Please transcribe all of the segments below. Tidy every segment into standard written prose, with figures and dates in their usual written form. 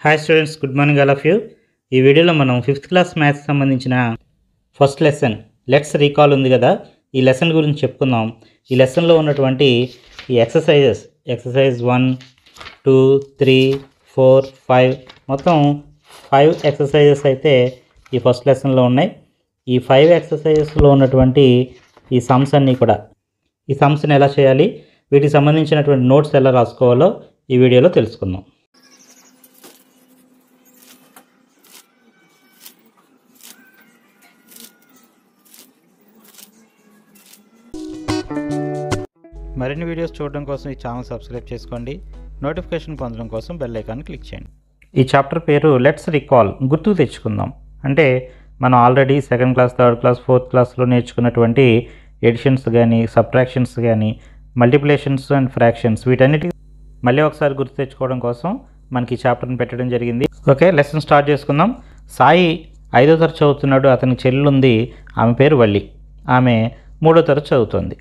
Hi students, good morning all of you. ఈ వీడియోలో మనం 5th క్లాస్ మ్యాథ్స్ సంబంధించిన ఫస్ట్ లెసన్ లెట్స్ రీకాల్ ఉంది కదా, ఈ లెసన్ గురించి చెప్పుకుందాం. ఈ లెసన్లో ఉన్నటువంటి ఈ ఎక్సర్సైజ్ 1, 2, 3, 4, 5 మొత్తం 5 ఎక్సర్సైజెస్ అయితే ఈ ఫస్ట్ లెసన్లో ఉన్నాయి. ఈ 5 ఎక్సర్సైజెస్లో ఉన్నటువంటి ఈ సమ్స్ అన్నీ కూడా, ఈ సమ్స్ని ఎలా చేయాలి, వీటికి సంబంధించినటువంటి నోట్స్ ఎలా రాసుకోవాలో ఈ వీడియోలో తెలుసుకుందాం. మరిన్ని వీడియోస్ చూడడం కోసం ఈ ఛానల్ సబ్స్క్రైబ్ చేసుకోండి. నోటిఫికేషన్ పొందడం కోసం బెల్ ఐకాన్ క్లిక్ చేయండి. ఈ చాప్టర్ పేరు లెట్స్ రీకాల్, గుర్తుకు తెచ్చుకుందాం. అంటే మనం already 2nd class, 3rd class, 4th క్లాస్లో నేర్చుకున్నటువంటి ఎడిషన్స్ కానీ, సబ్ట్రాక్షన్స్ కానీ, మల్టిప్లికేషన్స్ అండ్ ఫ్రాక్షన్స్, వీటన్నిటికీ మళ్ళీ ఒకసారి గుర్తు తెచ్చుకోవడం కోసం మనకి ఈ చాప్టర్ని పెట్టడం జరిగింది. ఓకే, లెసన్ స్టార్ట్ చేసుకుందాం. సాయి 5వ తరగతి చదువుతున్నాడు. అతనికి చెల్లుంది, ఆమె పేరు వల్లి. ఆమె 3వ తరగతి చదువుతుంది.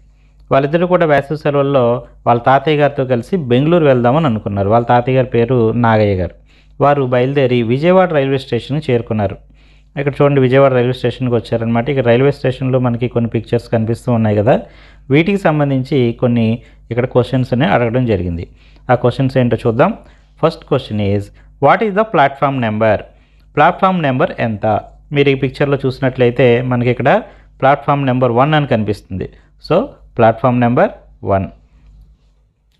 వాళ్ళిద్దరూ కూడా వేసవి సెలవుల్లో వాళ్ళ తాతయ్య గారితో కలిసి బెంగళూరు వెళ్దామని అనుకున్నారు. వాళ్ళ తాతయ్య గారి పేరు నాగయ్య గారు. వారు బయలుదేరి విజయవాడ రైల్వే స్టేషన్కి చేరుకున్నారు. ఇక్కడ చూడండి, విజయవాడ రైల్వే స్టేషన్కి వచ్చారనమాట. ఇక్కడ రైల్వే స్టేషన్లో మనకి కొన్ని పిక్చర్స్ కనిపిస్తూ ఉన్నాయి కదా, వీటికి సంబంధించి కొన్ని ఇక్కడ క్వశ్చన్స్ అని అడగడం జరిగింది. ఆ క్వశ్చన్స్ ఏంటో చూద్దాం. First question is, what is the platform number? Platform number ఎంత? మీరు ఈ పిక్చర్లో చూసినట్లయితే మనకి ఇక్కడ ప్లాట్ఫామ్ నెంబర్ 1 అని కనిపిస్తుంది. So platform number 1.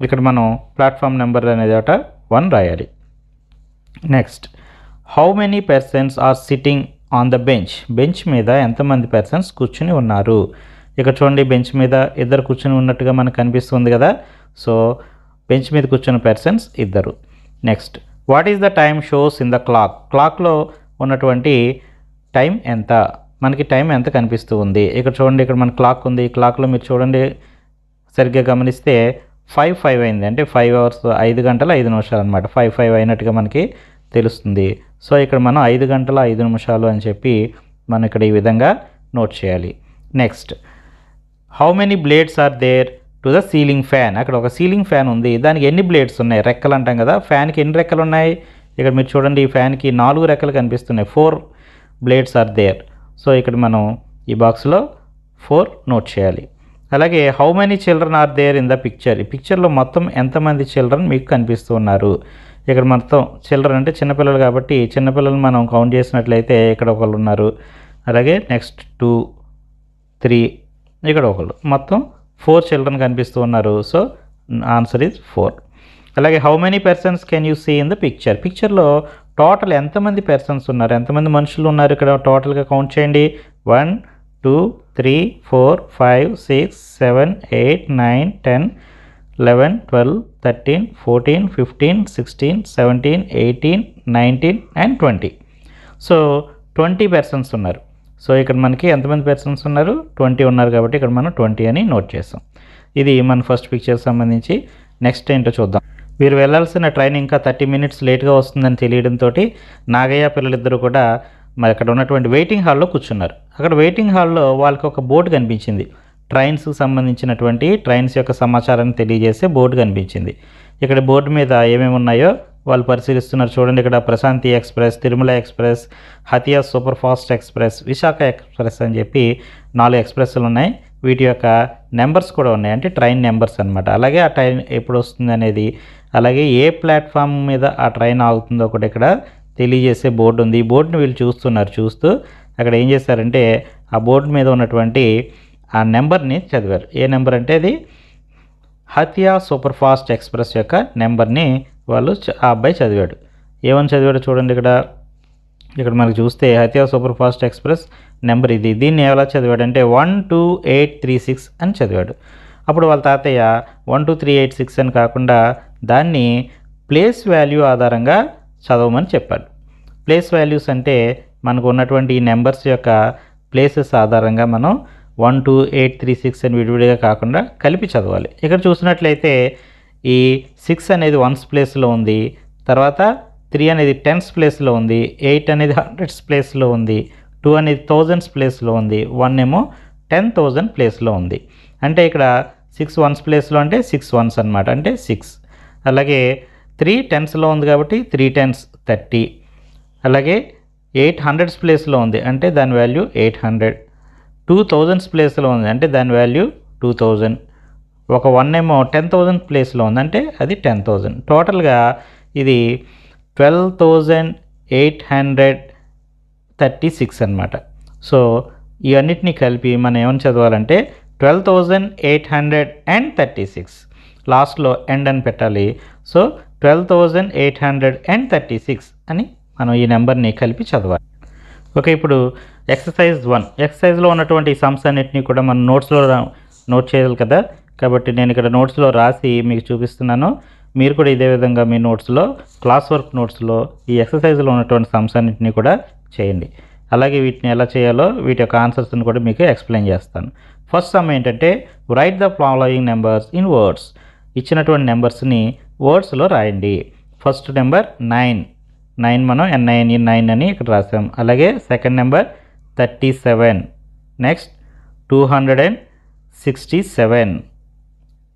ఇక్కడ మనం ప్లాట్ఫామ్ నెంబర్ అనేది 1 రాయాలి. Next, how many persons are sitting on the bench? Bench మీద ఎంతమంది పర్సన్స్ కూర్చుని ఉన్నారు? ఇక్కడ చూడండి, బెంచ్ మీద ఇద్దరు కూర్చుని ఉన్నట్టుగా మనకు కనిపిస్తుంది కదా. సో బెంచ్ మీద కూర్చున్న పర్సన్స్ ఇద్దరు. Next, what is the time shows in the clock? క్లాక్లో ఉన్నటువంటి టైం ఎంత? మనకి టైం ఎంత కనిపిస్తూ ఉంది? ఇక్కడ చూడండి, ఇక్కడ మన క్లాక్ ఉంది. ఈ క్లాక్లో మీరు చూడండి, సరిగ్గా గమనిస్తే 5 అయింది. అంటే 5 hours, 5 గంటల 5 నిమిషాలు అనమాట. 5 అయినట్టుగా మనకి తెలుస్తుంది. సో ఇక్కడ మనం 5 గంటల 5 నిమిషాలు అని చెప్పి మనం ఇక్కడ ఈ విధంగా నోట్ చేయాలి. Next, how many blades are there to the ceiling fan? అక్కడ ఒక సీలింగ్ ఫ్యాన్ ఉంది, దానికి ఎన్ని బ్లేడ్స్ ఉన్నాయి? రెక్కలు అంటాం కదా, ఫ్యాన్కి ఎన్ని రెక్కలు ఉన్నాయి? ఇక్కడ మీరు చూడండి, ఈ ఫ్యాన్కి 4 రెక్కలు కనిపిస్తున్నాయి. 4 బ్లేడ్స్ ఆర్ దేర్. సో ఇక్కడ మనం ఈ బాక్స్లో 4 నోట్ చేయాలి. అలాగే how many children are there in the picture? ఈ పిక్చర్లో మొత్తం ఎంతమంది చిల్డ్రన్ మీకు కనిపిస్తూ ఉన్నారు? ఇక్కడ మొత్తం చిల్డ్రన్ అంటే చిన్నపిల్లలు కాబట్టి చిన్నపిల్లలు మనం కౌంట్ చేసినట్లయితే ఇక్కడ ఒకళ్ళు ఉన్నారు. అలాగే నెక్స్ట్ 2, 3, ఇక్కడ ఒకళ్ళు, మొత్తం 4 చిల్డ్రన్ కనిపిస్తూ ఉన్నారు. So answer is 4. అలాగే how many persons can you see in the picture? పిక్చర్లో టోటల్ ఎంతమంది పర్సన్స్ ఉన్నారు, ఎంతమంది మనుషులు ఉన్నారు ఇక్కడ టోటల్గా కౌంట్ చేయండి. 1, 2, 3, 4, 5, 6, 7, 8, 9, 10, 11, 12, 13, 14, 15, 16, 17, 18, 19 అండ్ 20. సో 20 పర్సన్స్ ఉన్నారు. సో ఇక్కడ మనకి ఎంతమంది పర్సన్స్ ఉన్నారు? 20 ఉన్నారు కాబట్టి ఇక్కడ మనం 20 అని నోట్ చేస్తాం. ఇది మన ఫస్ట్ పిక్చర్ సంబంధించి. నెక్స్ట్ ఏంటో చూద్దాం. వీరు వెళ్ళాల్సిన ట్రైన్ ఇంకా 30 minutes లేట్గా వస్తుందని తెలియడంతో నాగయ్య పిల్లలిద్దరూ కూడా మరి అక్కడ ఉన్నటువంటి వెయిటింగ్ హాల్లో కూర్చున్నారు. అక్కడ వెయిటింగ్ హాల్లో వాళ్ళకి ఒక బోర్డు కనిపించింది. ట్రైన్స్కి సంబంధించినటువంటి ట్రైన్స్ యొక్క సమాచారాన్ని తెలియజేసే బోర్డు కనిపించింది. ఇక్కడ బోర్డు మీద ఏమేమి ఉన్నాయో వాళ్ళు పరిశీలిస్తున్నారు. చూడండి, ఇక్కడ Prashanti express, Tirumala express, Hatia superfast express, Visakha express అని చెప్పి 4 ఎక్స్ప్రెస్లు ఉన్నాయి. వీటి యొక్క నెంబర్స్ కూడా ఉన్నాయి, అంటే ట్రైన్ నెంబర్స్ అనమాట. అలాగే ఆ ట్రైన్ ఎప్పుడు వస్తుంది అనేది, అలాగే ఏ ప్లాట్ఫామ్ మీద ఆ ట్రైన్ ఆగుతుందో కూడా ఇక్కడ తెలియజేసే బోర్డు ఉంది. ఈ బోర్డుని వీళ్ళు చూస్తున్నారు. చూస్తూ అక్కడ ఏం చేశారంటే ఆ బోర్డు మీద ఉన్నటువంటి ఆ నెంబర్ని చదివారు. ఏ నెంబర్ అంటే అది హతియా సూపర్ ఫాస్ట్ ఎక్స్ప్రెస్ యొక్క నెంబర్ని వాళ్ళు ఆ అబ్బాయి చదివాడు. ఏమని చదివాడు చూడండి, ఇక్కడ మనకు చూస్తే Hatia superfast express number ఇది. దీన్ని ఎలా చదివాడంటే 12836 అని చదివాడు. అప్పుడు వాళ్ళ తాతయ్య 12386 అని కాకుండా దాన్ని ప్లేస్ వాల్యూ ఆధారంగా చదవమని చెప్పాడు. ప్లేస్ వాల్యూస్ అంటే మనకు ఉన్నటువంటి ఈ నెంబర్స్ యొక్క ప్లేసెస్ ఆధారంగా మనం 12836 అని విడివిడిగా కాకుండా కలిపి చదవాలి. ఇక్కడ చూసినట్లయితే ఈ 6 అనేది 1s ప్లేస్లో ఉంది, తర్వాత 3 అనేది 10s ప్లేస్లో ఉంది, 8 అనేది 100s ప్లేస్లో ఉంది, 2 అనేది 1000s ప్లేస్లో ఉంది, 1 ఏమో 10,000 ప్లేస్లో ఉంది. అంటే ఇక్కడ 6 1s ప్లేస్లో అంటే 6 1s అనమాట, అంటే 6. అలాగే 3 టెన్స్లో ఉంది కాబట్టి 3 టెన్స్ 30. అలాగే 8 హండ్రెడ్స్ ప్లేస్లో ఉంది అంటే దాని వాల్యూ 800. 2000s ప్లేస్లో ఉంది అంటే దాని వాల్యూ 2000. ఒక 1 ఏమో 10,000 ప్లేస్లో ఉంది అంటే అది 10,000. టోటల్గా ఇది 12,836 అనమాట. సో ఇవన్నిటిని కలిపి మనం ఏమని చదవాలంటే 12,836. లాస్ట్లో ఎండ్ అని పెట్టాలి. సో 12,836 అని మనం ఈ నెంబర్ని కలిపి చదవాలి. ఓకే, ఇప్పుడు ఎక్సర్సైజ్ 1. ఎక్సర్సైజ్లో ఉన్నటువంటి సమ్స్ అన్నిటినీ కూడా మనం నోట్స్లో నోట్ చేయాలి కదా. కాబట్టి నేను ఇక్కడ నోట్స్లో రాసి మీకు చూపిస్తున్నాను. మీరు కూడా ఇదే విధంగా మీ నోట్స్లో, క్లాస్ వర్క్ నోట్స్లో ఈ ఎక్సర్సైజ్లో ఉన్నటువంటి సమ్స్ అన్నిటినీ కూడా చేయండి. అలాగే వీటిని ఎలా చేయాలో వీటి యొక్క ఆన్సర్స్ని కూడా మీకు ఎక్స్ప్లెయిన్ చేస్తాను. ఫస్ట్ సమ్ ఏంటంటే right the following numbers in words. ఇచ్చినటువంటి నెంబర్స్ని వర్డ్స్లో రాయండి. ఫస్ట్ నెంబర్ 9 మనం NINE అని ఇక్కడ రాసాం. అలాగే సెకండ్ నెంబర్ 37, నెక్స్ట్ 267,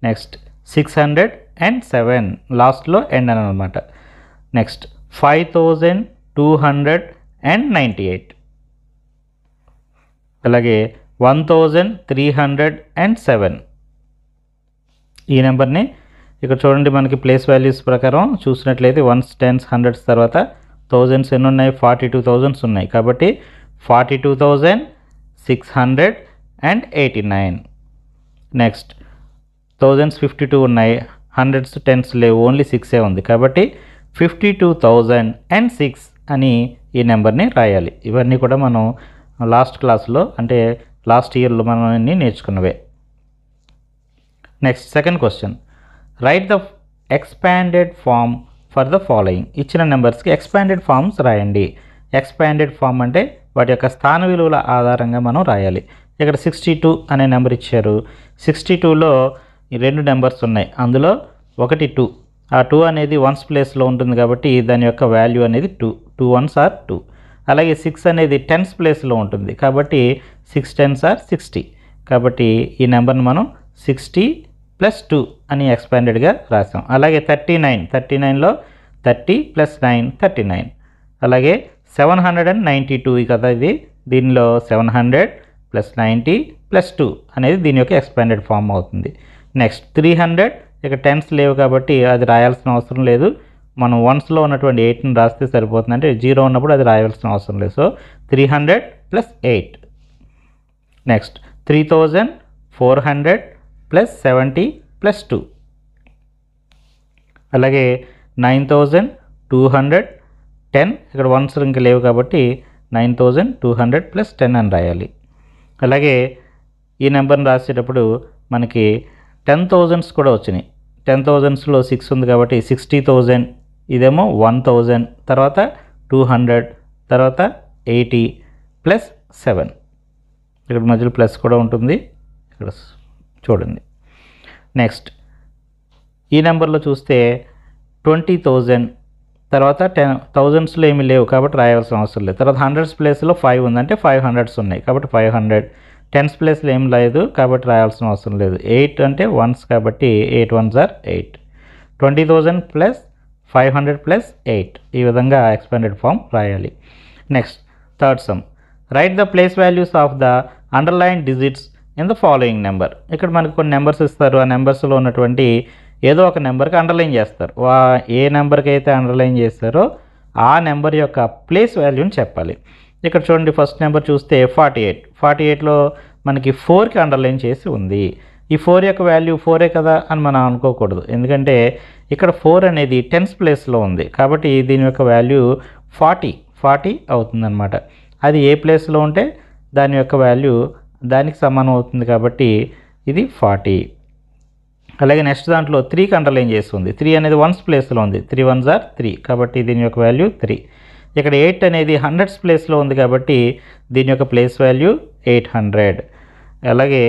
నెక్స్ట్ 607, లాస్ట్లో ఎండ్ అని అనమాట. నెక్స్ట్ 5298, అలాగే 1307. ఈ నెంబర్ని ఇక్కడ చూడండి, మనకి ప్లేస్ వాల్యూస్ ప్రకారం చూసినట్లయితే 1s, 10s, 100s తర్వాత 1000s ఎన్ని ఉన్నాయి? 42,000 ఉన్నాయి. కాబట్టి 42,689. నెక్స్ట్ 1000s 52 ఉన్నాయి, 100s 10s లేవు, ఓన్లీ 6 ఉంది. కాబట్టి 52,006 అని ఈ నెంబర్ని రాయాలి. ఇవన్నీ కూడా మనం లాస్ట్ క్లాస్లో అంటే లాస్ట్ ఇయర్లో మనం అన్నీ నేర్చుకున్నవే. Next second question, write the expanded form for the following. ఇచ్చిన నెంబర్స్కి ఎక్స్పాండెడ్ ఫామ్స్ రాయండి. ఎక్స్పాండెడ్ ఫామ్ అంటే వాటి యొక్క స్థాన విలువల ఆధారంగా మనం రాయాలి. ఇక్కడ 62 అనే నెంబర్ ఇచ్చారు. 62లో 2 నెంబర్స్ ఉన్నాయి, అందులో ఒకటి 2. ఆ 2 అనేది 1s ప్లేస్లో ఉంటుంది కాబట్టి దాని యొక్క వాల్యూ అనేది 2. 2 1s are 2. అలాగే 6 అనేది 10s ప్లేస్లో ఉంటుంది కాబట్టి 6 10s are 60. కాబట్టి ఈ నెంబర్ని మనం 60 + 2 అని ఎక్స్పాండెడ్గా రాసాం. అలాగే 39లో 30 + 9 39. అలాగే 792 కదా ఇది, దీనిలో 700 + 90 + 2 అనేది దీని యొక్క ఎక్స్పాండెడ్ ఫామ్ అవుతుంది. నెక్స్ట్ 300, ఇక 10s లేవు కాబట్టి అది రాయాల్సిన అవసరం లేదు. మనం 1స్లో ఉన్నటువంటి 8ని రాస్తే సరిపోతుంది. అంటే 0 ఉన్నప్పుడు అది రాయాల్సిన అవసరం లేదు. సో 300 + 8. నెక్స్ట్ 3400 + 70 + 2. అలాగే 9210, ఇక్కడ 1s ఇంకా లేవు కాబట్టి 9200 + 10 అని రాయాలి. అలాగే ఈ నెంబర్ని రాసేటప్పుడు మనకి 10,000s కూడా వచ్చినాయి. 10,000sలో 6 ఉంది కాబట్టి 60,000, ఇదేమో 1,000, తర్వాత 200, తర్వాత 80 + 7. ఇక్కడ మధ్యలో ప్లస్ కూడా ఉంటుంది, ఇక్కడ చూడండి. నెక్స్ట్ ఈ నెంబర్లో చూస్తే 20,000, తర్వాత 10,000sలో ఏమీ లేవు కాబట్టి రాయాల్సిన అవసరం లేదు. తర్వాత 100s ప్లేస్లో 5 ఉందంటే 500s ఉన్నాయి కాబట్టి 500. 10s ప్లేస్లో ఏం లేదు కాబట్టి రాయాల్సిన అవసరం లేదు. 8 అంటే 1s కాబట్టి 8 1s are 8. 20,000 + 500 + 8. ఈ విధంగా ఎక్స్పాండెడ్ ఫామ్ రాయాలి. Next third sum, right the place values of the underline digits in the following number. ఇక్కడ మనకు కొన్ని నెంబర్స్ ఇస్తారు, ఆ నెంబర్స్లో ఉన్నటువంటి ఏదో ఒక నెంబర్కి అండర్లైన్ చేస్తారు. ఏ నెంబర్కి అయితే అండర్లైన్ చేస్తారో ఆ నెంబర్ యొక్క ప్లేస్ వాల్యూని చెప్పాలి. ఇక్కడ చూడండి, ఫస్ట్ నెంబర్ చూస్తే 48. 48లో మనకి 4కి అండర్లైన్ చేసి ఉంది. ఈ 4 యొక్క వాల్యూ 4ఏ కదా అని మనం అనుకోకూడదు, ఎందుకంటే ఇక్కడ 4 అనేది 10s ప్లేస్లో ఉంది కాబట్టి దీని యొక్క వాల్యూ 40 అవుతుందన్నమాట. అది ఏ ప్లేస్లో ఉంటే దాని యొక్క వాల్యూ దానికి సమానం అవుతుంది కాబట్టి ఇది 40. అలాగే నెక్స్ట్ దాంట్లో 3కి అండర్లైన్ చేసి ఉంది. 3 అనేది 1s ప్లేస్లో ఉంది. 3 1s are 3 కాబట్టి దీని యొక్క వాల్యూ 3. ఇక్కడ 8 అనేది 100s ప్లేస్లో ఉంది కాబట్టి దీని యొక్క ప్లేస్ వాల్యూ 800. అలాగే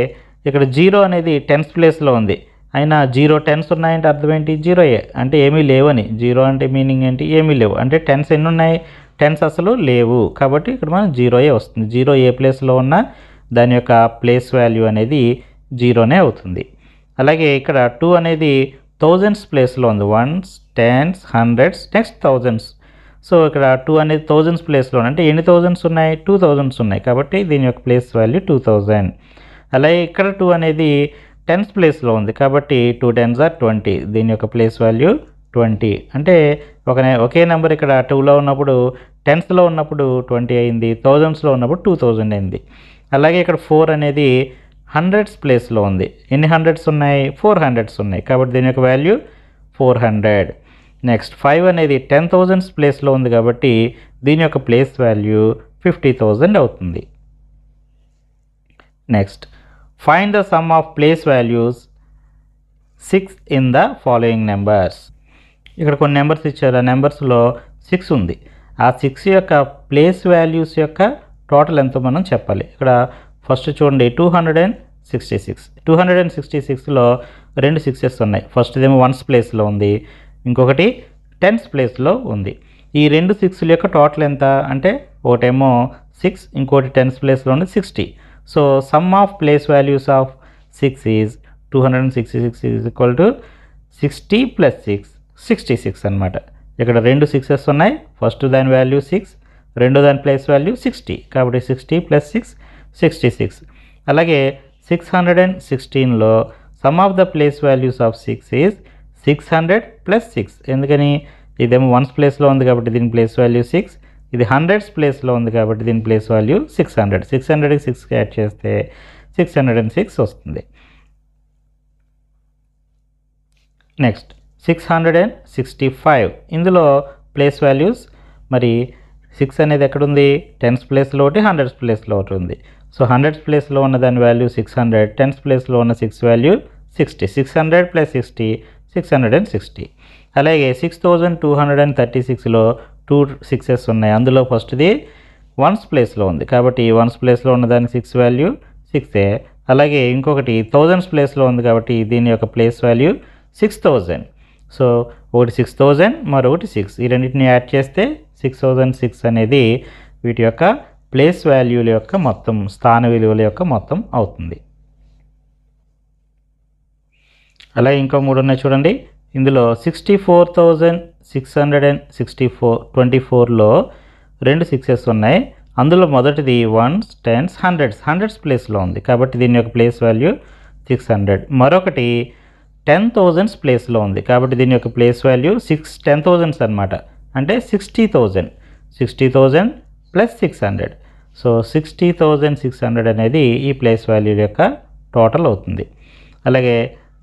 ఇక్కడ 0 అనేది 10s ప్లేస్లో ఉంది, అయినా 0 10s ఉన్నాయంటే అర్థం ఏంటి? 0ఏ అంటే ఏమీ లేవని. 0 అంటే మీనింగ్ ఏంటి? ఏమీ లేవు. అంటే 10s ఎన్ని ఉన్నాయి? 10s అసలు లేవు కాబట్టి ఇక్కడ మనం 0ఏ వస్తుంది. 0 ఏ ప్లేస్లో ఉన్నా దాని యొక్క ప్లేస్ వాల్యూ అనేది 0నే అవుతుంది. అలాగే ఇక్కడ 2 అనేది థౌజండ్స్ ప్లేస్లో ఉంది. Ones, tens, hundreds, next thousands. So ఇక్కడ 2 అనేది థౌజండ్స్ ప్లేస్లో అంటే ఎన్ని థౌజండ్స్ ఉన్నాయి? 2000s ఉన్నాయి. కాబట్టి దీని యొక్క ప్లేస్ వాల్యూ 2000. అలాగే ఇక్కడ 2 అనేది టెన్స్ ప్లేస్లో ఉంది. కాబట్టి 2 10s are 20. దీని యొక్క ప్లేస్ వాల్యూ 20. అంటే ఒకే నెంబర్ ఇక్కడ 2లో ఉన్నప్పుడు, టెన్స్లో ఉన్నప్పుడు 20 అయింది, థౌజండ్స్లో ఉన్నప్పుడు 2000 అయింది. అలాగే ఇక్కడ 4 అనేది హండ్రెడ్స్ ప్లేస్లో ఉంది. ఎన్ని హండ్రెడ్స్ ఉన్నాయి? 400s ఉన్నాయి. కాబట్టి దీని యొక్క వాల్యూ 400. నెక్స్ట్ 5 అనేది 10,000s ప్లేస్లో ఉంది. కాబట్టి దీని యొక్క ప్లేస్ వాల్యూ 50,000 అవుతుంది. Next find the sum of place values 6 in the following numbers. ఇక్కడ కొన్ని నెంబర్స్ ఇచ్చారు. ఆ నెంబర్స్లో 6 ఉంది. ఆ 6 యొక్క ప్లేస్ వాల్యూస్ యొక్క టోటల్ ఎంతో మనం చెప్పాలి. ఇక్కడ ఫస్ట్ చూడండి 266. 266లో 2 6s ఉన్నాయి. ఫస్ట్దేమో 1s ప్లేస్లో ఉంది, ఇంకొకటి 10s ప్లేస్లో ఉంది. ఈ 2 6ల యొక్క టోటల్ ఎంత అంటే ఒకటేమో 6, ఇంకోటి 10s ప్లేస్లో ఉంది 60. So some of place values of 6 is 266 is equal to 60 + 6 66 అనమాట. ఇక్కడ 2 6s ఉన్నాయి. ఫస్ట్ దాని వాల్యూ 6, రెండో దాని ప్లేస్ వాల్యూ 60. కాబట్టి 60 + 6 66. అలాగే 616లో sum of the place values of 6 is 600 + 6. ఎందుకని? ఇదేమో 1s ప్లేస్లో ఉంది కాబట్టి దీని ప్లేస్ వాల్యూ 6, ఇది 100s ప్లేస్లో ఉంది కాబట్టి దీని ప్లేస్ వాల్యూ 600. 600కి 6 యాడ్ చేస్తే 606 వస్తుంది. నెక్స్ట్ 665. ఇందులో ప్లేస్ వాల్యూస్ మరి 6 అనేది ఎక్కడుంది? 10s ప్లేస్లో ఒకటి, 100s ప్లేస్లో ఒకటి ఉంది. సో 100s ప్లేస్లో ఉన్న దాని వాల్యూ 600, 10s ప్లేస్లో ఉన్న 6 వాల్యూ 60. 600 + 60 660. అలాగే 6236లో 2 6s ఉన్నాయి. అందులో ఫస్ట్ది 1s ప్లేస్లో ఉంది కాబట్టి 1s ప్లేస్లో ఉన్న దాని 6 వాల్యూ 6. అలాగే ఇంకొకటి 1000s ప్లేస్లో ఉంది కాబట్టి దీని యొక్క ప్లేస్ వాల్యూ 6000. సో ఒకటి 6000, మరొకటి 6. ఈ రెండింటిని యాడ్ చేస్తే 6006 అనేది వీటి యొక్క ప్లేస్ వాల్యూల యొక్క మొత్తం, స్థాన విలువల యొక్క మొత్తం అవుతుంది. అలాగే ఇంకా 3 ఉన్నాయి చూడండి. ఇందులో 64,664 2 6s ఉన్నాయి. అందులో మొదటిది 1s, 10s, 100s ప్లేస్లో ఉంది కాబట్టి దీని యొక్క ప్లేస్ వాల్యూ 600. మరొకటి 10,000s ప్లేస్లో ఉంది కాబట్టి దీని యొక్క ప్లేస్ వాల్యూ 10,000s అనమాట. అంటే 60,000. 60,000 + 600. సో 60,600 అనేది ఈ ప్లేస్ వాల్యూ యొక్క టోటల్ అవుతుంది. అలాగే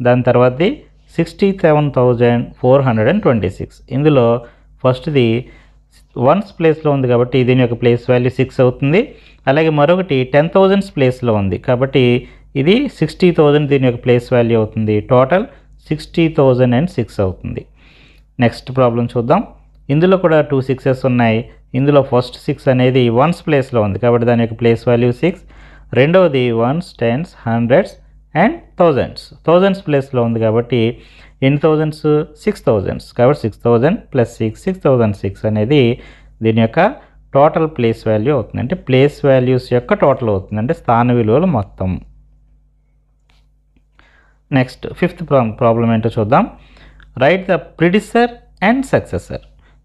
దాని తర్వాతది 67,426. ఇందులో ఫస్ట్ది 1s ప్లేస్లో ఉంది కాబట్టి దీని యొక్క ప్లేస్ వాల్యూ 6 అవుతుంది. అలాగే మరొకటి 10,000s ప్లేస్లో ఉంది కాబట్టి ఇది 60,000 దీని యొక్క ప్లేస్ వాల్యూ అవుతుంది. టోటల్ 60,006 అవుతుంది. నెక్స్ట్ ప్రాబ్లం చూద్దాం. ఇందులో కూడా 2 6s ఉన్నాయి. ఇందులో ఫస్ట్ 6 అనేది 1s ప్లేస్లో ఉంది కాబట్టి దాని యొక్క ప్లేస్ వాల్యూ 6. రెండవది 1s, 10s, 100s and 1000s ప్లేస్లో ఉంది కాబట్టి ఎన్ని థౌజండ్స్? 6000s. కాబట్టి 6000 + 6 6006 అనేది దీని యొక్క టోటల్ ప్లేస్ వాల్యూ అవుతుంది. అంటే ప్లేస్ వాల్యూస్ యొక్క టోటల్ అవుతుంది, అంటే స్థాన విలువలు మొత్తం. నెక్స్ట్ 5th ప్రాబ్లం ఏంటో చూద్దాం. Right the ప్రిడిసర్ and successor.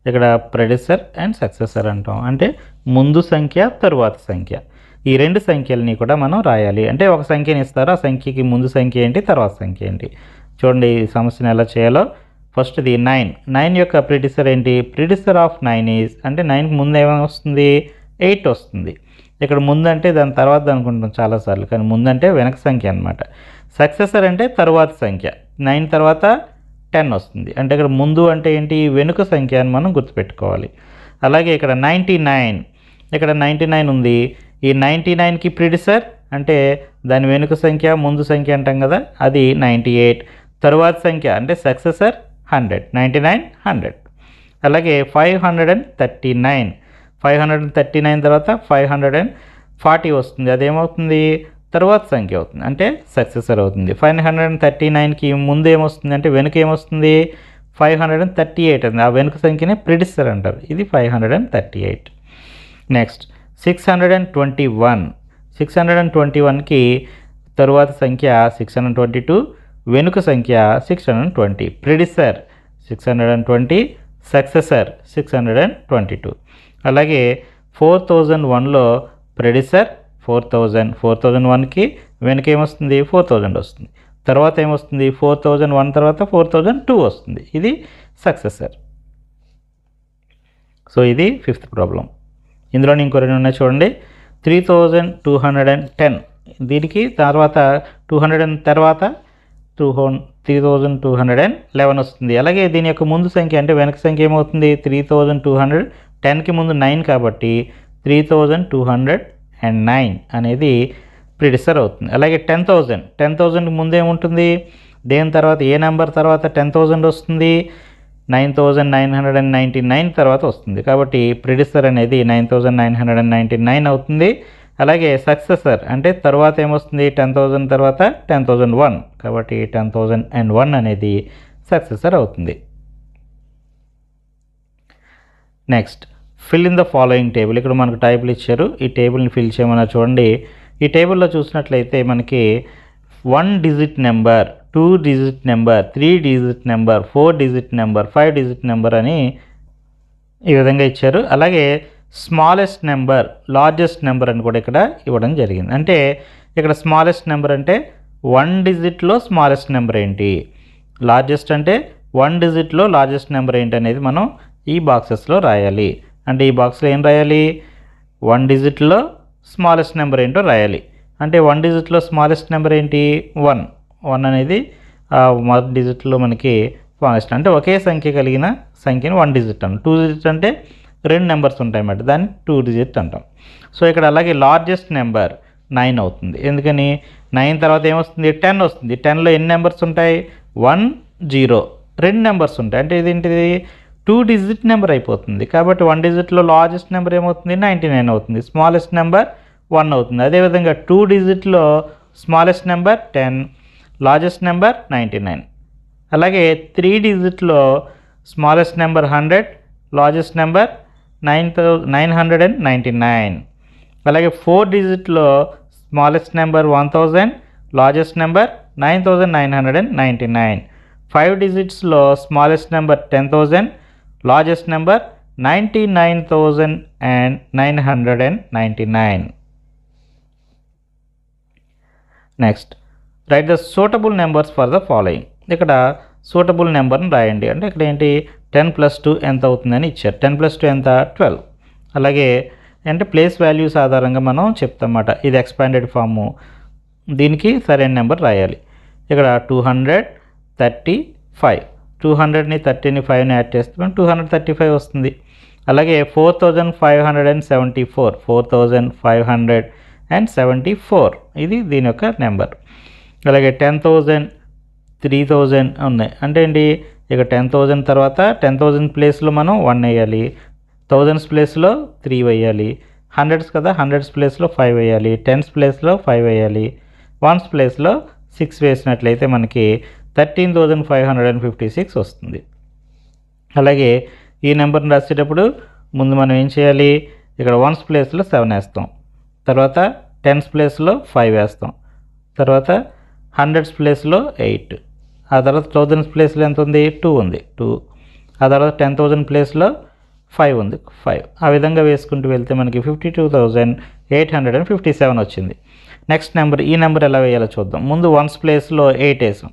ఇక్కడ ప్రిడిసర్ అండ్ సక్సెసర్ అంటాం అంటే ముందు సంఖ్య, తరువాత సంఖ్య. ఈ 2 సంఖ్యలని కూడా మనం రాయాలి. అంటే ఒక సంఖ్యని ఇస్తారు, ఆ సంఖ్యకి ముందు సంఖ్య ఏంటి, తర్వాత సంఖ్య ఏంటి. చూడండి ఈ సమస్యను ఎలా చేయాలో. ఫస్ట్ది 9. 9 యొక్క ప్రిడిసర్ ఏంటి? ప్రిడిసర్ ఆఫ్ 9 ఈజ్ అంటే 9కి ముందు ఏమైనా వస్తుంది? 8 వస్తుంది. ఇక్కడ ముందు అంటే దాని తర్వాత అనుకుంటాం చాలాసార్లు, కానీ ముందంటే వెనక సంఖ్య అనమాట. సక్సెసర్ అంటే తరువాత సంఖ్య. 9 తర్వాత 10 వస్తుంది. అంటే ఇక్కడ ముందు అంటే ఏంటి? వెనుక సంఖ్య అని మనం గుర్తుపెట్టుకోవాలి. అలాగే ఇక్కడ 99. ఇక్కడ 99 ఉంది. ఈ 99కి ప్రిడిసర్ అంటే దాని వెనుక సంఖ్య, ముందు సంఖ్య అంటాం కదా, అది 98. తరువాత సంఖ్య అంటే సక్సెసర్ 100. 99 100. అలాగే 539. 539 తర్వాత 540 వస్తుంది. అదేమవుతుంది? తరువాత సంఖ్య అవుతుంది, అంటే సక్సెసర్ అవుతుంది. 539కి ముందు ఏమొస్తుంది అంటే వెనుక ఏమొస్తుంది? 538 ఉంది. ఆ వెనుక సంఖ్యనే ప్రిడిసర్ అంటారు. ఇది 538. నెక్స్ట్ 621. 621కి తరువాత సంఖ్య 622, వెనుక సంఖ్య 620. ప్రిడిసర్ 620, సక్సెసర్ 622. అలాగే 4001లో ప్రిడిసర్ 4000, 4001కి వెనుక ఏమొస్తుంది 4000 వస్తుంది. తర్వాత ఏమొస్తుంది 4001 తర్వాత 4002 వస్తుంది. ఇది సక్సెసర్. సో ఇది 5th ప్రాబ్లం. ఇందులోని ఇంకో రెండు ఉన్నాయి చూడండి. 3210, దీనికి తర్వాత 200 తర్వాత 3211 వస్తుంది. అలాగే దీని యొక్క ముందు సంఖ్య అంటే వెనక సంఖ్య ఏమవుతుంది 3200, 10కి ముందు 9 కాబట్టి 3209 అనేది ప్రిడిసర్ అవుతుంది. అలాగే 10,000కి ముందు ఏముంటుంది, దేని తర్వాత ఏ నెంబర్ తర్వాత 10,000 వస్తుంది, 9999 తర్వాత వస్తుంది. కాబట్టి ప్రిడిసర్ అనేది 9999 అవుతుంది. అలాగే సక్సెసర్ అంటే తర్వాత ఏమొస్తుంది 10,000 తర్వాత 10,001, కాబట్టి 10,001 అనేది సక్సెసర్ అవుతుంది. Next fill in the following table. ఇక్కడ మనకు టైపులు ఇచ్చారు, ఈ టేబుల్ని ఫిల్ చేయమన్నా చూడండి. ఈ టేబుల్లో చూసినట్లయితే మనకి 1 digit number, 2 digit number, 3 digit number, 4 digit number, 5 digit number అని ఈ విధంగా ఇచ్చారు. అలాగే స్మాలెస్ట్ నెంబర్, లార్జెస్ట్ నెంబర్ అని కూడా ఇక్కడ ఇవ్వడం జరిగింది. అంటే ఇక్కడ స్మాలెస్ట్ నెంబర్ అంటే 1 డిజిట్లో స్మాలెస్ట్ నెంబర్ ఏంటి, లార్జెస్ట్ అంటే 1 డిజిట్లో లార్జెస్ట్ నెంబర్ ఏంటి అనేది మనం ఈ బాక్సెస్లో రాయాలి. అంటే ఈ బాక్స్లో ఏం రాయాలి, 1 డిజిట్లో స్మాలెస్ట్ నెంబర్ ఏంటో రాయాలి. అంటే 1 డిజిట్లో స్మాలెస్ట్ నెంబర్ ఏంటి 1 అనేది మొదటి డిజిట్లో మనకి స్మాలెస్ట్. అంటే ఒకే సంఖ్య కలిగిన సంఖ్యని 1 డిజిట్ అంటాం. 2 డిజిట్ అంటే 2 నెంబర్స్ ఉంటాయి అన్నమాట, దాన్ని 2 డిజిట్ అంటాం. సో ఇక్కడ అలాగే లార్జెస్ట్ నెంబర్ 9 అవుతుంది. ఎందుకని 9 తర్వాత ఏమొస్తుంది 10 వస్తుంది. 10లో ఎన్ని నెంబర్స్ ఉంటాయి 1 0, 2 నెంబర్స్ ఉంటాయి. అంటే ఇదేంటిది 2 డిజిట్ నెంబర్ అయిపోతుంది. కాబట్టి 1 డిజిట్లో లార్జెస్ట్ నెంబర్ ఏమవుతుంది 99 అవుతుంది. స్మాలెస్ట్ నెంబర్ 1 అవుతుంది. అదేవిధంగా 2 డిజిట్లో స్మాలెస్ట్ నెంబర్ 10, లార్జెస్ట్ నెంబర్ 99. అలాగే 3 డిజిట్లో స్మాలెస్ట్ నెంబర్ 100, లార్జెస్ట్ నెంబర్ 999. అలాగే 4 డిజిట్లో స్మాలెస్ట్ నెంబర్ 1000, లార్జెస్ట్ నెంబర్ 9999. 5 డిజిట్స్లో smallest number 10,000, largest number 99,999. Next write the suitable numbers for the following. ఇక్కడ సూటబుల్ నెంబర్ని రాయండి. అంటే ఇక్కడ ఏంటి 10 + 2 ఎంత అవుతుందని ఇచ్చారు. 10 + 2 ఎంత 12. అలాగే అంటే ప్లేస్ వాల్యూస్ ఆధారంగా మనం చెప్తామన్నమాట. ఇది ఎక్స్పాండెడ్ ఫాము, దీనికి సరైన నెంబర్ రాయాలి. ఇక్కడ 235, 200ని 30ని 5ని యాడ్ చేస్తే 235 వస్తుంది. అలాగే 4574, 4574 ఇది దీని యొక్క నెంబర్. అలాగే 10,000, 3,000 ఉన్నాయి. అంటే ఏంటి ఇక 10,000 తర్వాత 10,000 ప్లేస్లో మనం 1 వేయాలి, 1000s ప్లేస్లో 3 వేయాలి, 100s కదా 100s ప్లేస్లో 5 వేయాలి, 10s ప్లేస్లో 5 వేయాలి, 1s ప్లేస్లో 6 వేసినట్లయితే మనకి 13,556 వస్తుంది. అలాగే ఈ నెంబర్ని రాసేటప్పుడు ముందు మనం ఏం చేయాలి, ఇక్కడ 1s ప్లేస్లో 7 వేస్తాం, తర్వాత 10s ప్లేస్లో 5 వేస్తాం, తర్వాత 100s ప్లేస్లో 8, ఆ తర్వాత 1000s ప్లేస్లో ఎంత ఉంది 2 ఉంది 2, ఆ తర్వాత 10,000 ప్లేస్లో 5 ఉంది 5. ఆ విధంగా వేసుకుంటూ వెళ్తే మనకి 52,857 వచ్చింది. నెక్స్ట్ నెంబర్, ఈ నెంబర్ ఎలా వేయాలో చూద్దాం. ముందు 1s ప్లేస్లో 8 వేసాం.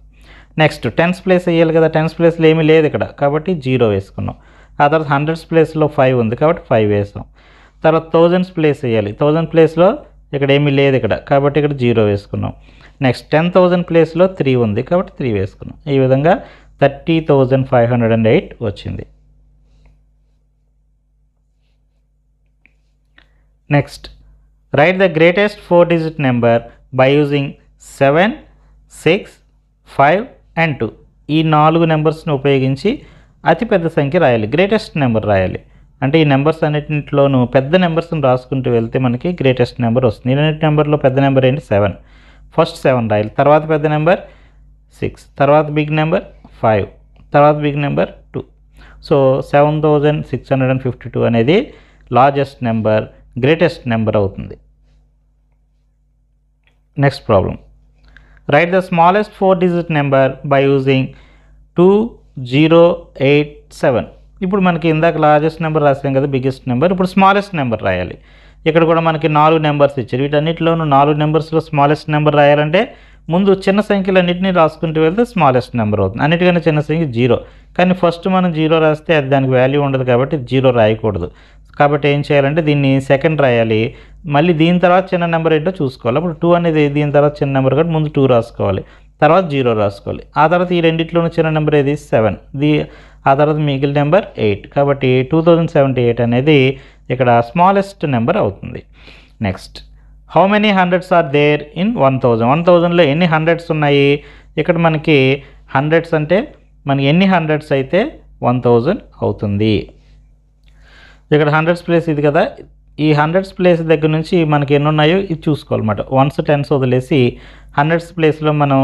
నెక్స్ట్ 10s ప్లేస్ వేయాలి కదా, 10s ప్లేస్లో ఏమీ లేదు ఇక్కడ కాబట్టి 0 వేసుకున్నాం. ఆ తర్వాత 100s ప్లేస్లో 5 ఉంది కాబట్టి 5 వేసాం. తర్వాత 1000s ప్లేస్ వేయాలి, 1000 ప్లేస్లో ఇక్కడ ఏమీ లేదు ఇక్కడ కాబట్టి ఇక్కడ 0 వేసుకున్నాం. నెక్స్ట్ 10,000 ప్లేస్లో 3 ఉంది కాబట్టి 3 వేసుకున్నాం. ఈ విధంగా 30,508 వచ్చింది. Next write the greatest 4-digit number by using 7, 6, 5 and 2. ఈ 4 నెంబర్స్ని ఉపయోగించి అతిపెద్ద సంఖ్య రాయాలి, గ్రేటెస్ట్ నెంబర్ రాయాలి. అంటే ఈ నెంబర్స్ అన్నింటిలోనూ పెద్ద నెంబర్స్ని రాసుకుంటూ వెళ్తే మనకి గ్రేటెస్ట్ నెంబర్ వస్తుంది. ఈ నెంబర్లో పెద్ద నెంబర్ ఏంటి 7, ఫస్ట్ 7 రాయాలి, తర్వాత పెద్ద నెంబర్ 6, తర్వాత బిగ్ నెంబర్ 5, తర్వాత బిగ్ నెంబర్ 2. సో 7,652 అనేది లార్జెస్ట్ నెంబర్, గ్రేటెస్ట్ నెంబర్ అవుతుంది. Next problem, right the smallest 4-digit number by using 2087. ఇప్పుడు మనకి ఇందాక లార్జెస్ట్ నెంబర్ రాసాం కదా, బిగ్గెస్ట్ నెంబర్. ఇప్పుడు స్మాలెస్ట్ నెంబర్ రాయాలి. ఇక్కడ కూడా మనకి 4 నెంబర్స్ ఇచ్చారు. వీటన్నిటిలోనూ 4 నెంబర్స్లో స్మాలెస్ట్ నెంబర్ రాయాలంటే ముందు చిన్న సంఖ్యలన్నింటినీ రాసుకుంటూ వెళ్తే స్మాలెస్ట్ నెంబర్ అవుతుంది. అన్నిటికన్నా చిన్న సంఖ్య 0. కానీ ఫస్ట్ మనం 0 రాస్తే అది దానికి వాల్యూ ఉండదు కాబట్టి 0 రాయకూడదు. కాబట్టి ఏం చేయాలంటే దీన్ని సెకండ్ రాయాలి. మళ్ళీ దీని తర్వాత చిన్న నెంబర్ ఏంటో చూసుకోవాలి. అప్పుడు 2 అనేది దీని తర్వాత చిన్న నెంబర్ కాబట్టి ముందు 2 రాసుకోవాలి, తర్వాత 0 రాసుకోవాలి. ఆ తర్వాత ఈ రెండిట్లోనూ చిన్న నెంబర్ ఏది 7, ఆ తర్వాత మిగిలిన నెంబర్ 8. కాబట్టి 2078 అనేది ఇక్కడ స్మాలెస్ట్ నెంబర్ అవుతుంది. Next, how many hundreds are there in 1000? 1000లో ఎన్ని హండ్రెడ్స్ ఉన్నాయి? ఇక్కడ మనకి హండ్రెడ్స్ అంటే మనకి ఎన్ని హండ్రెడ్స్ అయితే 1000 అవుతుంది. ఇక్కడ హండ్రెడ్స్ ప్లేస్ ఇది కదా, ఈ హండ్రెడ్స్ ప్లేస్ దగ్గర నుంచి మనకి ఎన్ని ఉన్నాయో ఇది చూసుకోవాలన్నమాట. 1s 10s వదిలేసి హండ్రెడ్స్ ప్లేస్లో మనం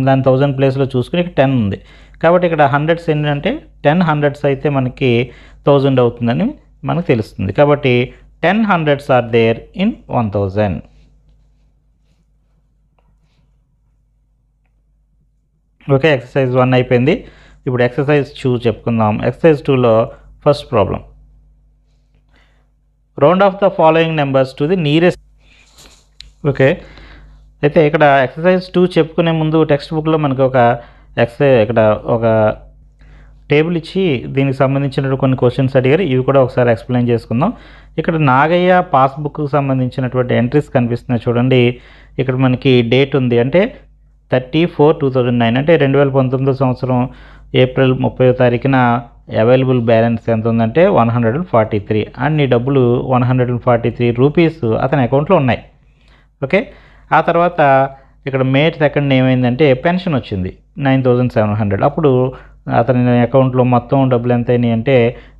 దాని 1000 ప్లేస్లో చూసుకుని ఇక్కడ 10 ఉంది కాబట్టి ఇక్కడ హండ్రెడ్స్ ఏంటంటే 10 హండ్రెడ్స్ అయితే మనకి 1000 అవుతుందని మనకు తెలుస్తుంది. కాబట్టి 10 hundreds are there in 1000. Okay, exercise 1 అయిపోయింది. ఇప్పుడు ఎక్సర్సైజ్ 2 చెప్పుకుందాం. ఎక్సర్సైజ్ 2లో first problem, round off the following numbers to the nearest. Okay, అయితే ఇక్కడ ఎక్సర్సైజ్ 2 చెప్పుకునే ముందు టెక్స్ట్ బుక్లో మనకి ఒక ఇక్కడ ఒక టేబుల్ ఇచ్చి దీనికి సంబంధించిన కొన్ని క్వశ్చన్స్ అడిగారు. ఇవి కూడా ఒకసారి ఎక్స్ప్లెయిన్ చేసుకుందాం. ఇక్కడ నాగయ్య పాస్బుక్కి సంబంధించినటువంటి ఎంట్రీస్ కనిపిస్తున్నాయి చూడండి. ఇక్కడ మనకి డేట్ ఉంది అంటే 30/4/2009 అంటే 2019 సంవత్సరం ఏప్రిల్ 30వ తారీఖున అవైలబుల్ బ్యాలెన్స్ ఎంత ఉందంటే 143 అండ్ ఈ డబ్బులు 143 రూపీస్ అతని అకౌంట్లో ఉన్నాయి. ఓకే, ఆ తర్వాత ఇక్కడ మే 2nd ఏమైందంటే పెన్షన్ వచ్చింది 9700. అప్పుడు అతని అకౌంట్లో మొత్తం డబ్బులు ఎంత అయినాయి అంటే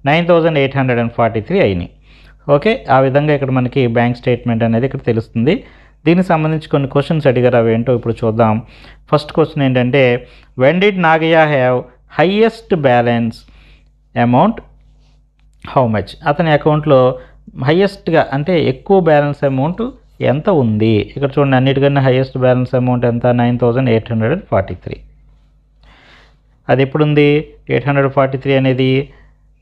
9843 అయినాయి. ఓకే, ఆ విధంగా ఇక్కడ మనకి బ్యాంక్ స్టేట్మెంట్ అనేది ఇక్కడ తెలుస్తుంది. దీనికి సంబంధించి కొన్ని క్వశ్చన్స్ అడిగారు, అవి ఏంటో ఇప్పుడు చూద్దాం. ఫస్ట్ క్వశ్చన్ ఏంటంటే, when did Nagayya have highest balance amount how much? అతని అకౌంట్లో హైయెస్ట్గా అంటే ఎక్కువ బ్యాలెన్స్ అమౌంట్ ఎంత ఉంది? ఇక్కడ చూడండి, అన్నిటికన్నా హైయెస్ట్ బ్యాలెన్స్ అమౌంట్ ఎంత? 9843. అది ఎప్పుడు ఉంది? 843 అనేది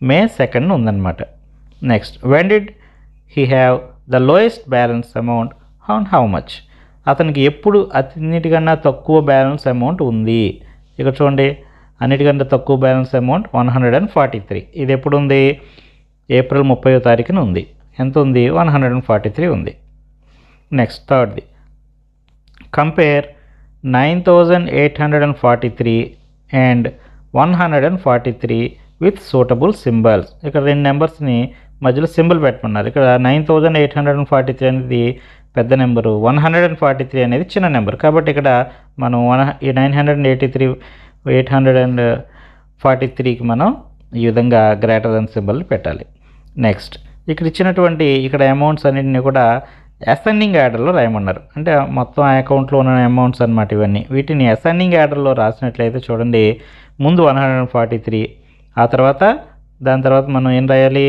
మే 2nd ఉందన్నమాట. Next, when did he have the lowest balance amount on how much? అతనికి ఎప్పుడు అన్నిటికన్నా తక్కువ బ్యాలెన్స్ అమౌంట్ ఉంది? ఇక్కడ చూడండి, అన్నిటికంటే తక్కువ బ్యాలెన్స్ అమౌంట్ 143. ఇది ఎప్పుడు ఉంది? ఏప్రిల్ 30వ తారీఖున ఉంది. ఎంత ఉంది? 143 ఉంది. నెక్స్ట్, థర్డ్ది, compare 9843 and 143 with suitable symbols. ఇక్కడ రెండు నెంబర్స్ని మధ్యలో సింబల్ పెట్టమన్నారు. ఇక్కడ 9843 అనేది పెద్ద నెంబరు, 143 అనేది చిన్న నెంబర్. కాబట్టి ఇక్కడ మనం 843కి మనం ఈ విధంగా గ్రేటర్ దెన్ సింబల్ పెట్టాలి. నెక్స్ట్, ఇక్కడ ఇచ్చినటువంటి ఇక్కడ అమౌంట్స్ అన్నింటినీ కూడా అసెండింగ్ ఆర్డర్లో రాయమన్నారు. అంటే మొత్తం అకౌంట్లో ఉన్న అమౌంట్స్ అన్నమాట ఇవన్నీ. వీటిని అసెండింగ్ ఆర్డర్లో రాసినట్లయితే చూడండి, ముందు 143, ఆ తర్వాత దాని తర్వాత మనం ఏం రాయాలి?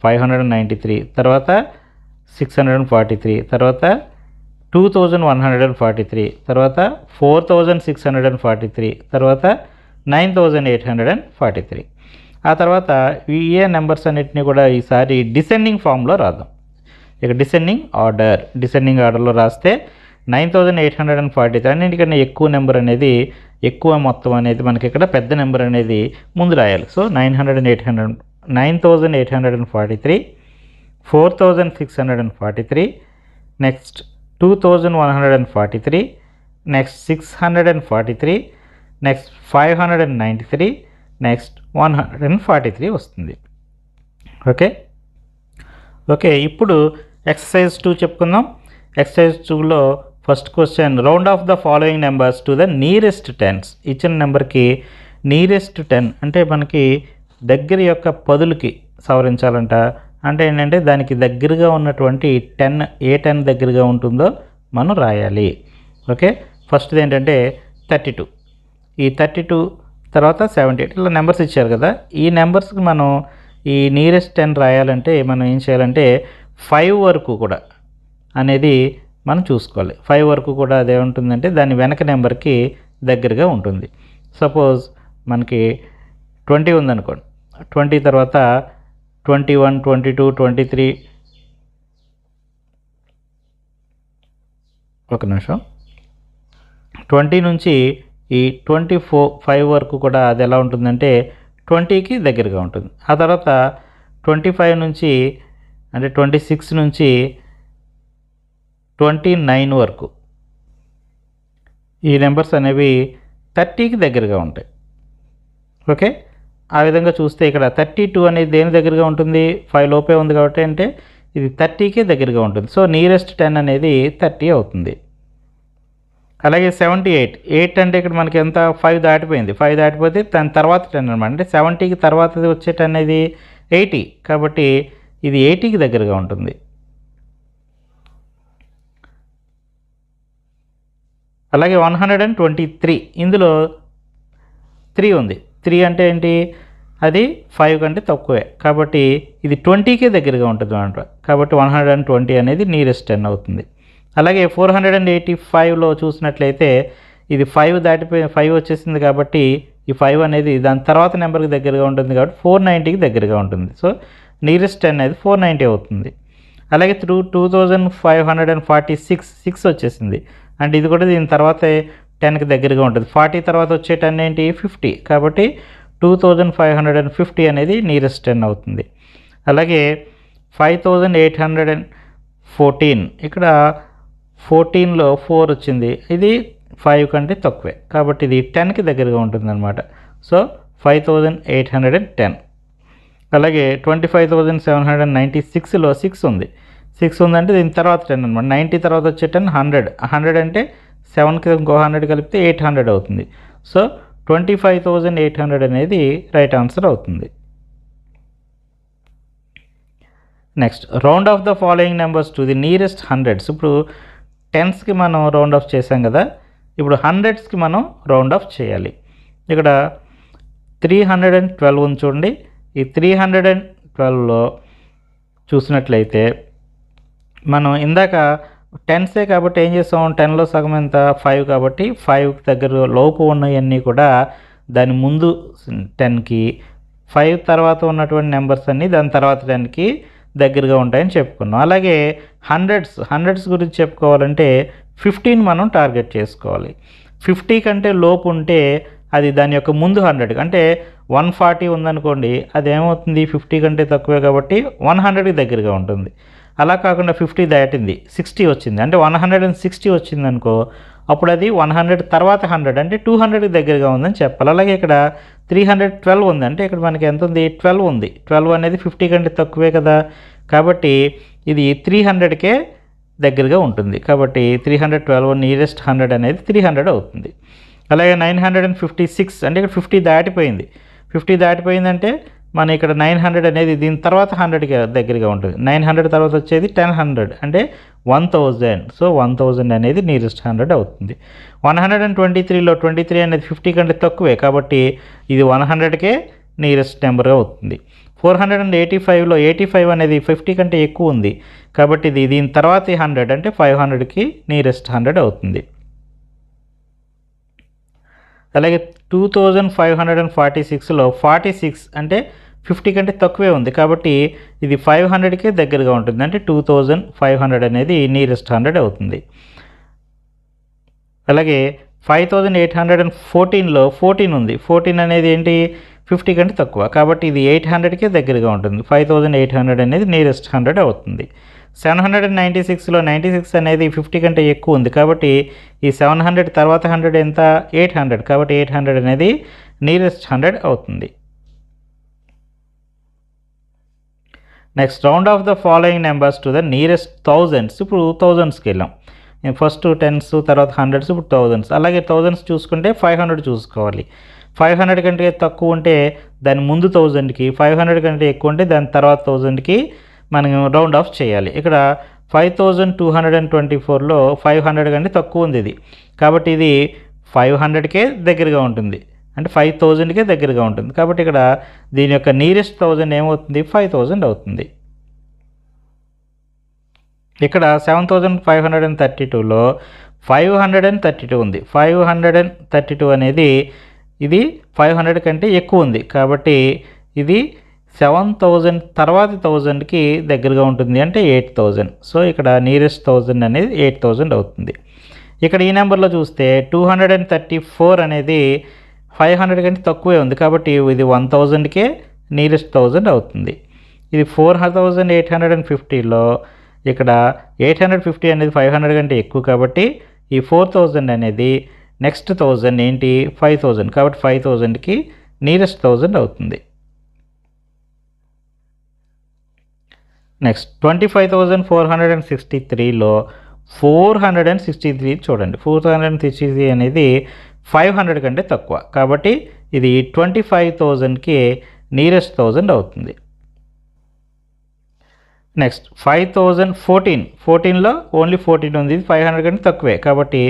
593, తర్వాత 643, తర్వాత 2143, తర్వాత 4643, తర్వాత 9843. ఆ తర్వాత ఏ నెంబర్స్ అన్నిటిని కూడా ఈసారి డిసెండింగ్ ఫామ్లో రాద్దాం. ఇక డిసెండింగ్ ఆర్డర్లో రాస్తే 9843 అన్నింటికన్నా ఎక్కువ నెంబర్ అనేది, ఎక్కువ మొత్తం అనేది మనకి ఇక్కడ పెద్ద నెంబర్ అనేది ముందు రాయాలి. So 9843, 4643, next 2143, next 643, next 593, next 143 వస్తుంది. ఓకే, ఇప్పుడు ఎక్సర్సైజ్ 2 చెప్పుకుందాం. ఎక్సర్సైజ్ 2లో first question, round off the following numbers to the nearest tens. ఇచ్చిన నెంబర్కి నియరెస్ట్ 10 అంటే మనకి దగ్గర యొక్క పదులకి సవరించాలంట. అంటే ఏంటంటే దానికి దగ్గరగా ఉన్నటువంటి 10 ఏ 10 దగ్గరగా ఉంటుందో మనం రాయాలి. ఓకే, ఫస్ట్ది ఏంటంటే 32. ఈ 32 తర్వాత 78 ఇలా నెంబర్స్ ఇచ్చారు కదా. ఈ నెంబర్స్కి మనం ఈ నియరెస్ట్ 10 రాయాలంటే మనం ఏం చేయాలంటే 5 వరకు కూడా అనేది మనం చూసుకోవాలి. 5 వరకు కూడా అదే ఉంటుందంటే దాని వెనక నెంబర్కి దగ్గరగా ఉంటుంది. సపోజ్ మనకి 20 ఉందనుకోండి, 20 తర్వాత 21, 22, 23 ఒక నిమిషం 20 నుంచి ఈ 5 వరకు కూడా అది ఎలా ఉంటుందంటే 20కి దగ్గరగా ఉంటుంది. ఆ తర్వాత 25 నుంచి అంటే 26 నుంచి 29 వరకు ఈ నెంబర్స్ అనేవి 30కి దగ్గరగా ఉంటాయి. ఓకే, ఆ విధంగా చూస్తే ఇక్కడ 32 అనేది దేని దగ్గరగా ఉంటుంది? 5 లోపే ఉంది కాబట్టి అంటే ఇది 30కే దగ్గరగా ఉంటుంది. సో నియరెస్ట్ 10 అనేది 30 అవుతుంది. అలాగే 78 అంటే ఇక్కడ మనకి ఎంత 5 దాటిపోయింది. 5 దాటిపోతే దాని తర్వాత 10 అనమాట. అంటే 70కి తర్వాత వచ్చే 10 అనేది 80 కాబట్టి ఇది 80కి దగ్గరగా ఉంటుంది. అలాగే 123 ఇందులో 3 ఉంది. 3 అంటే ఏంటి? అది 5 కంటే తక్కువే కాబట్టి ఇది 20కే దగ్గరగా ఉంటుంది అనమాట. కాబట్టి 120 అనేది నియరెస్ట్ 10 అవుతుంది. అలాగే 485లో చూసినట్లయితే ఇది 5 దాటిపోయి 5 వచ్చేసింది కాబట్టి ఈ 5 అనేది దాని తర్వాత నెంబర్కి దగ్గరగా ఉంటుంది కాబట్టి 490కి దగ్గరగా ఉంటుంది. సో నియరెస్ట్ 10 అనేది 490 అవుతుంది. అలాగే 2546 వచ్చేసింది అంటే ఇది కూడా దీని తర్వాత 10కి దగ్గరగా ఉంటుంది. 40 తర్వాత వచ్చే 10 ఏంటి? 50 కాబట్టి 2550 అనేది నియరెస్ట్ 10 అవుతుంది. అలాగే 5814 ఇక్కడ 14లో 4 వచ్చింది. ఇది 5 కంటే తక్కువే కాబట్టి ఇది 10కి దగ్గరగా ఉంటుంది అనమాట. సో 5810. అలాగే 25,796లో 6 ఉంది. 6 ఉందంటే దీని తర్వాత 10 అనమాట. 90 తర్వాత వచ్చే 10 100 అంటే 7కి ఇంకో 100 కలిపితే 800 అవుతుంది. సో 25,800 అనేది రైట్ ఆన్సర్ అవుతుంది. Next round off the following numbers to the nearest hundreds. ఇప్పుడు టెన్స్కి మనం రౌండ్ ఆఫ్ చేసాం కదా, ఇప్పుడు హండ్రెడ్స్కి మనం రౌండ్ ఆఫ్ చేయాలి. ఇక్కడ 312 ఉంది చూడండి. ఈ 312లో చూసినట్లయితే మనం ఇందాక టెన్సే కాబట్టి ఏం చేస్తాం? 10లో సగం ఎంత? 5 కాబట్టి 5 దగ్గర లోపు ఉన్నవన్నీ కూడా దాని ముందు 10కి, 5 తర్వాత ఉన్నటువంటి నెంబర్స్ అన్నీ దాని తర్వాత 10కి దగ్గరగా ఉంటాయని చెప్పుకున్నాం. అలాగే హండ్రెడ్స్ గురించి చెప్పుకోవాలంటే 15 మనం టార్గెట్ చేసుకోవాలి. 50 కంటే లోపు ఉంటే అది దాని యొక్క ముందు 100 అంటే 140 ఉందనుకోండి, అది ఏమవుతుంది? 50 కంటే తక్కువే కాబట్టి 100కి దగ్గరగా ఉంటుంది. అలా కాకుండా 50 దాటింది, 60 వచ్చింది అంటే 160 వచ్చింది అనుకో, అప్పుడు అది 100 తర్వాత 100 అంటే 200కి దగ్గరగా ఉందని చెప్పాలి. అలాగే ఇక్కడ 312 ఉంది అంటే ఇక్కడ మనకి ఎంత ఉంది? 12 ఉంది. 12 అనేది 50 కంటే తక్కువే కదా, కాబట్టి ఇది 300కే దగ్గరగా ఉంటుంది. కాబట్టి 312 నియరెస్ట్ 100 అనేది 300 అవుతుంది. అలాగే 956 అంటే ఇక్కడ 50 దాటిపోయింది. 50 దాటిపోయిందంటే మన ఇక్కడ 900 అనేది దీని తర్వాత 100కి దగ్గరగా ఉంటుంది. 900 తర్వాత వచ్చేది 1000 అంటే 1000. సో 1000 అనేది నియరెస్ట్ 100 అవుతుంది. 123లో 23 అనేది 50 కంటే తక్కువే కాబట్టి ఇది 100కే నియరెస్ట్ నెంబర్ అవుతుంది. 485లో 85 అనేది 50 కంటే ఎక్కువ ఉంది కాబట్టి ఇది దీని తర్వాత 100 అంటే 500కి నియరెస్ట్ 100 అవుతుంది. అలాగే 2546లో 46 అంటే 50 కంటే తక్కువే ఉంది కాబట్టి ఇది 500కే దగ్గరగా ఉంటుంది అంటే 2500 అనేది నియరెస్ట్ 100 అవుతుంది. అలాగే 5814లో 14 ఉంది. 14 అనేది ఏంటి? 50 కంటే తక్కువ కాబట్టి ఇది 800కే దగ్గరగా ఉంటుంది. 5800 అనేది నియరెస్ట్ 100 అవుతుంది. 796లో 96 అనేది 50 కంటే ఎక్కువ ఉంది కాబట్టి ఈ 700 తర్వాత 100 ఎంత? 800 కాబట్టి 800 అనేది నియరెస్ట్ 100 అవుతుంది. Next round off the following numbers to the nearest thousands. ఇప్పుడు థౌజండ్స్కి వెళ్ళాం. ఫస్ట్ 10s తర్వాత 100s ఇప్పుడు 1000s. అలాగే 1000s చూసుకుంటే 500 చూసుకోవాలి. 500 కంటే తక్కువ ఉంటే దాని ముందు 1000కి, 500 కంటే ఎక్కువ ఉంటే దాని తర్వాత 1000కి మనం రౌండ్ ఆఫ్ చేయాలి. ఇక్కడ 5224లో 500 కంటే తక్కువ ఉంది ఇది కాబట్టి ఇది 500కే దగ్గరగా ఉంటుంది అంటే 5000కే దగ్గరగా ఉంటుంది కాబట్టి ఇక్కడ దీని యొక్క నియరెస్ట్ 1000 ఏమవుతుంది? 5000 అవుతుంది. ఇక్కడ 7532లో 532 ఉంది. 532 అనేది ఇది 500 కంటే ఎక్కువ ఉంది కాబట్టి ఇది 7000 తర్వాత 1000కి దగ్గరగా ఉంటుంది అంటే 8000. సో ఇక్కడ నియరెస్ట్ 1000 అనేది 8000 అవుతుంది. ఇక్కడ ఈ నెంబర్లో చూస్తే 234 అనేది 500 కంటే తక్కువే ఉంది కాబట్టి ఇది 1000కే నియరెస్ట్ 1000 అవుతుంది. ఇది 4850లో ఇక్కడ 850 అనేది 500 కంటే ఎక్కువ కాబట్టి ఈ 4000 అనేది నెక్స్ట్ 1000 ఏంటి 5000 కాబట్టి 5000కి నియరెస్ట్ 1000 అవుతుంది. నెక్స్ట్ 25463లో 463 చూడండి. 463 అనేది 500 కంటే తక్కువ కాబట్టి ఇది 25,000కి నియరెస్ట్ 1000 అవుతుంది. నెక్స్ట్ 5014లో ఓన్లీ 14 ఉంది. ఇది 500 కంటే తక్కువే కాబట్టి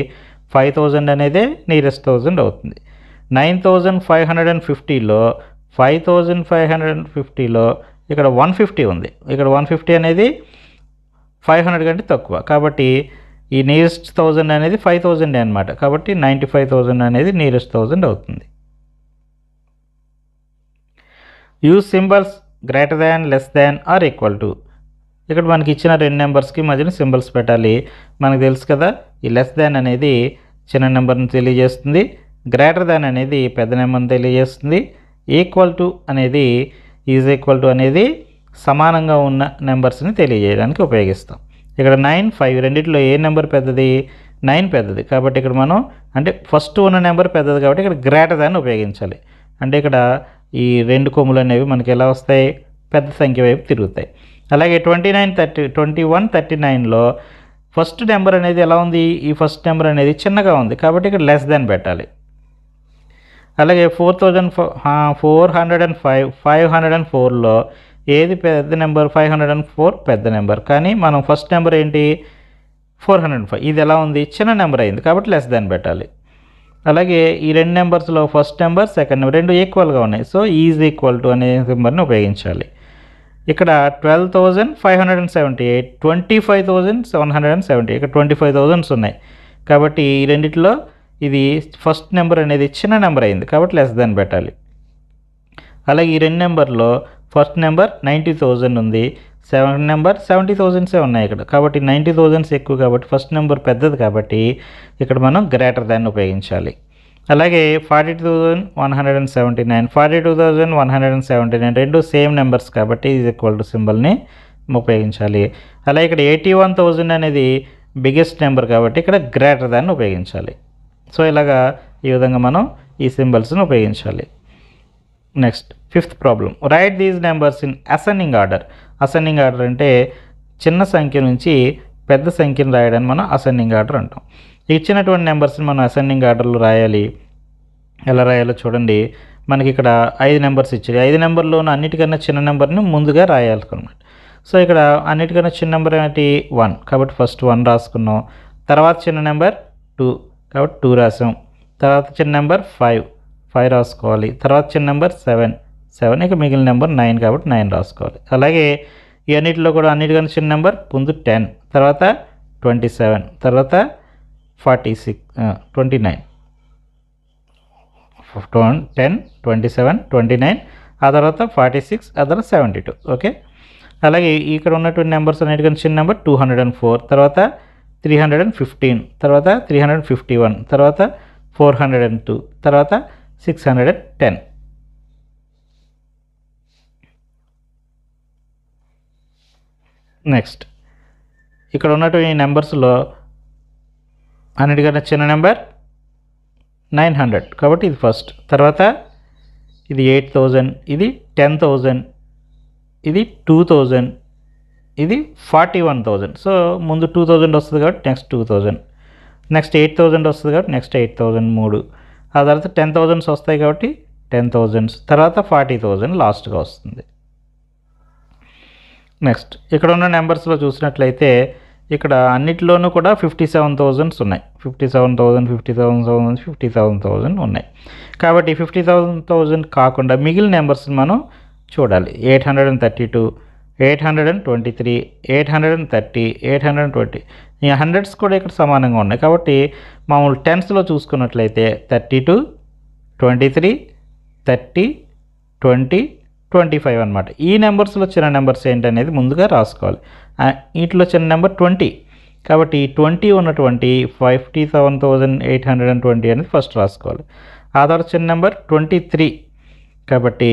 5000 అనేది నియరెస్ట్ 1000 అవుతుంది. 9550లో 5550లో ఇక్కడ 150 ఉంది. ఇక్కడ 150 అనేది 500 కంటే తక్కువ కాబట్టి ఈ నియరెస్ట్ 1000 అనేది 5000 అనమాట కాబట్టి 95,000 అనేది నియరెస్ట్ 1000 అవుతుంది. Use symbols greater than, less than or equal to. ఇక్కడ మనకి ఇచ్చిన రెండు నెంబర్స్కి మధ్యన సింబల్స్ పెట్టాలి. మనకు తెలుసు కదా ఈ లెస్ దాన్ అనేది చిన్న నెంబర్ని తెలియజేస్తుంది, గ్రేటర్ దాన్ అనేది పెద్ద నెంబర్ని తెలియజేస్తుంది, ఈక్వల్ టు అనేది ఈజ్ ఈక్వల్ టు అనేది సమానంగా ఉన్న నెంబర్స్ని తెలియజేయడానికి ఉపయోగిస్తాం. ఇక్కడ 9, 5 రెండిట్లో ఏ నెంబర్ పెద్దది? 9 పెద్దది కాబట్టి ఇక్కడ మనం అంటే ఫస్ట్ ఉన్న నెంబర్ పెద్దది కాబట్టి ఇక్కడ గ్రేటర్ దాన్ ఉపయోగించాలి. అంటే ఇక్కడ ఈ రెండు కొమ్ములు అనేవి మనకి ఎలా వస్తాయి? పెద్ద సంఖ్య వైపు తిరుగుతాయి. అలాగే 2139లో ఫస్ట్ నెంబర్ అనేది ఎలా ఉంది? ఈ ఫస్ట్ నెంబర్ అనేది చిన్నగా ఉంది కాబట్టి ఇక్కడ లెస్ దాన్ పెట్టాలి. అలాగే 504లో ఏది పెద్ద నెంబర్? 504 పెద్ద నెంబర్ కానీ మనం ఫస్ట్ నెంబర్ ఏంటి 405 ఇది ఎలా ఉంది? చిన్న నెంబర్ అయింది కాబట్టి లెస్ దాన్ పెట్టాలి. అలాగే ఈ రెండు నెంబర్స్లో ఫస్ట్ నెంబర్ సెకండ్ నెంబర్ రెండు ఈక్వల్గా ఉన్నాయి సో ఈజ్ ఈక్వల్ టు అనే నెంబర్ని ఉపయోగించాలి. ఇక్కడ 12,578 25,770 ఇక్కడ 25,000 ఉన్నాయి కాబట్టి ఈ రెండిట్లో ఇది ఫస్ట్ నెంబర్ అనేది చిన్న నెంబర్ అయింది కాబట్టి లెస్ దాన్ పెట్టాలి. అలాగే ఈ రెండు నెంబర్లో ఫస్ట్ నెంబర్ 90,000 ఉంది, సెకండ్ నెంబర్ 70,000 ఉన్నాయి ఇక్కడ కాబట్టి 90,000 ఎక్కువ కాబట్టి ఫస్ట్ నెంబర్ పెద్దది కాబట్టి ఇక్కడ మనం గ్రేటర్ దాన్ ఉపయోగించాలి. అలాగే 42,179 42,179 రెండు సేమ్ నెంబర్స్ కాబట్టి ఈజ్ ఈక్వల్ టు సింబల్ని ఉపయోగించాలి. అలాగే ఇక్కడ 81,000 అనేది బిగ్గెస్ట్ నెంబర్ కాబట్టి ఇక్కడ గ్రేటర్ దాన్ ఉపయోగించాలి. సో ఇలాగా ఈ విధంగా మనం ఈ సింబల్స్ని ఉపయోగించాలి. Next 5th problem, right these numbers in ascending order. Ascending order అంటే చిన్న సంఖ్య నుంచి పెద్ద సంఖ్యను రాయడాన్ని మనం అసెండింగ్ ఆర్డర్ అంటాం. ఇచ్చినటువంటి నెంబర్స్ని మనం అసెండింగ్ ఆర్డర్లో రాయాలి. ఎలా రాయాలో చూడండి. మనకి ఇక్కడ 5 నెంబర్స్ ఇచ్చారు. 5 నెంబర్లోనూ అన్నిటికన్నా చిన్న నెంబర్ని ముందుగా రాయాలన్నమాట. సో ఇక్కడ అన్నిటికన్నా చిన్న నెంబర్ ఏంటి 1 కాబట్టి ఫస్ట్ 1 రాసుకున్నాం. తర్వాత చిన్న నెంబర్ 2 కాబట్టి 2 రాసాం. తర్వాత చిన్న నెంబర్ 5 రాసుకోవాలి. తర్వాత చిన్న నెంబర్ 7 ఇక మిగిలిన నెంబర్ 9 కాబట్టి 9 రాసుకోవాలి. అలాగే ఈ అన్నిటిలో కూడా అన్నిటికన్నా చిన్న నెంబర్ ముందు 10 తర్వాత 27 తర్వాత 46 29 10 27 29 ఆ తర్వాత 46 ఆ తర్వాత 72 ఓకే. అలాగే ఇక్కడ ఉన్నటువంటి నెంబర్స్ అన్నిటికన్నా చిన్న నెంబర్ 204 తర్వాత 315 తర్వాత 351 తర్వాత 402 తర్వాత 610. నెక్స్ట్ ఇక్కడ ఉన్నటువంటి నెంబర్స్లో అన్నిటికన్నా చిన్న నెంబర్ 900 కాబట్టి ఇది ఫస్ట్. తర్వాత ఇది 8,000 ఇది 10,000 ఇది 2,000 ఇది 41,000. సో ముందు 2,000 వస్తుంది కాబట్టి నెక్స్ట్ 2,000 నెక్స్ట్ 8,000 వస్తుంది కాబట్టి నెక్స్ట్ 8,003 ఆ తర్వాత 10,000 వస్తాయి కాబట్టి 10,000 తర్వాత 40,000 లాస్ట్గా వస్తుంది. నెక్స్ట్ ఇక్కడ ఉన్న నెంబర్స్లో చూసినట్లయితే ఇక్కడ అన్నిటిలోనూ కూడా 57,000 ఉన్నాయి. 57,000 ఉన్నాయి కాబట్టి 50,000 కాకుండా మిగిలిన నెంబర్స్ని మనం చూడాలి. 832 823, 830, 820. ఈ హండ్రెడ్స్ కూడా ఇక్కడ సమానంగా ఉన్నాయి కాబట్టి మామూలు టెన్స్లో చూసుకున్నట్లయితే 32, 23, 30, 20, 25 అనమాట. ఈ నెంబర్స్లో చిన్న నెంబర్స్ ఏంటనేది ముందుగా రాసుకోవాలి. వీటిలో చిన్న నెంబర్ 20 కాబట్టి 20 ఉన్నటువంటి 57,820 అనేది ఫస్ట్ రాసుకోవాలి. ఆ తర్వాత చిన్న నెంబర్ 23 కాబట్టి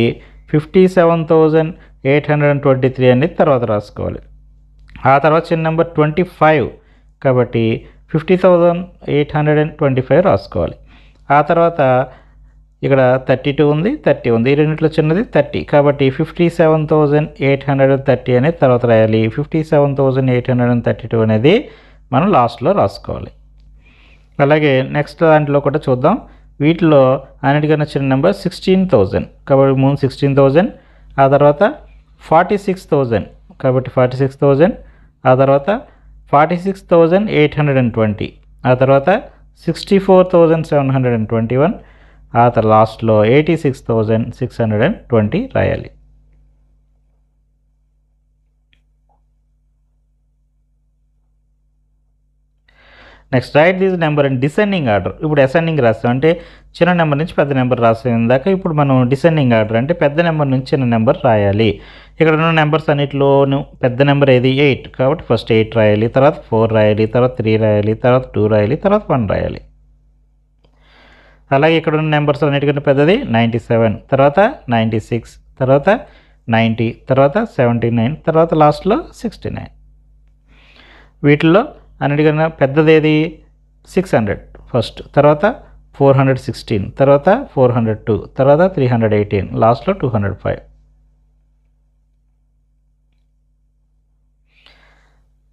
57,823 అనేది తర్వాత రాసుకోవాలి. ఆ తర్వాత చిన్న నెంబర్ 25 కాబట్టి 50,825 రాసుకోవాలి. ఆ తర్వాత ఇక్కడ 32 ఉంది, 30 ఉంది. ఈ రెండిట్లో చిన్నది 30 కాబట్టి 57,830 అనేది తర్వాత రాయాలి. 57,832 అనేది మనం లాస్ట్లో రాసుకోవాలి. అలాగే నెక్స్ట్ దాంట్లో కూడా చూద్దాం. వీటిలో అన్నిటికన్నా చిన్న నెంబర్ 16,000 కాబట్టి ముందు 16,000, ఆ తర్వాత 46,000 కాబట్టి 46,000, ఆ తర్వాత 46,820, ఆ తర్వాత 64,721, ఆ తర్వాత లాస్ట్లో 86,620 రాయాలి. Next right this number in descending order. ఇప్పుడు అసెండింగ్ రాస్తాం అంటే చిన్న నెంబర్ నుంచి పెద్ద నెంబర్ రాసాం దాకా. ఇప్పుడు మనం డిసెండింగ్ ఆర్డర్ అంటే పెద్ద నెంబర్ నుంచి చిన్న నెంబర్ రాయాలి. ఇక్కడ ఉన్న నెంబర్స్ అన్నిటిలోనూ పెద్ద నెంబర్ ఏది 8 కాబట్టి ఫస్ట్ 8 రాయాలి, తర్వాత 4 రాయాలి, తర్వాత 3 రాయాలి, తర్వాత 2 రాయాలి, తర్వాత 1 రాయాలి. అలాగే ఇక్కడ ఉన్న నెంబర్స్ అన్నిటికన్నా పెద్దది 97, తర్వాత 96, తర్వాత 90, తర్వాత 79, తర్వాత లాస్ట్లో 69. వీటిల్లో అన్నిటికన్నా పెద్దది ఏది 600 ఫస్ట్, తర్వాత 416, తర్వాత 402, తర్వాత 318, లాస్ట్లో 205.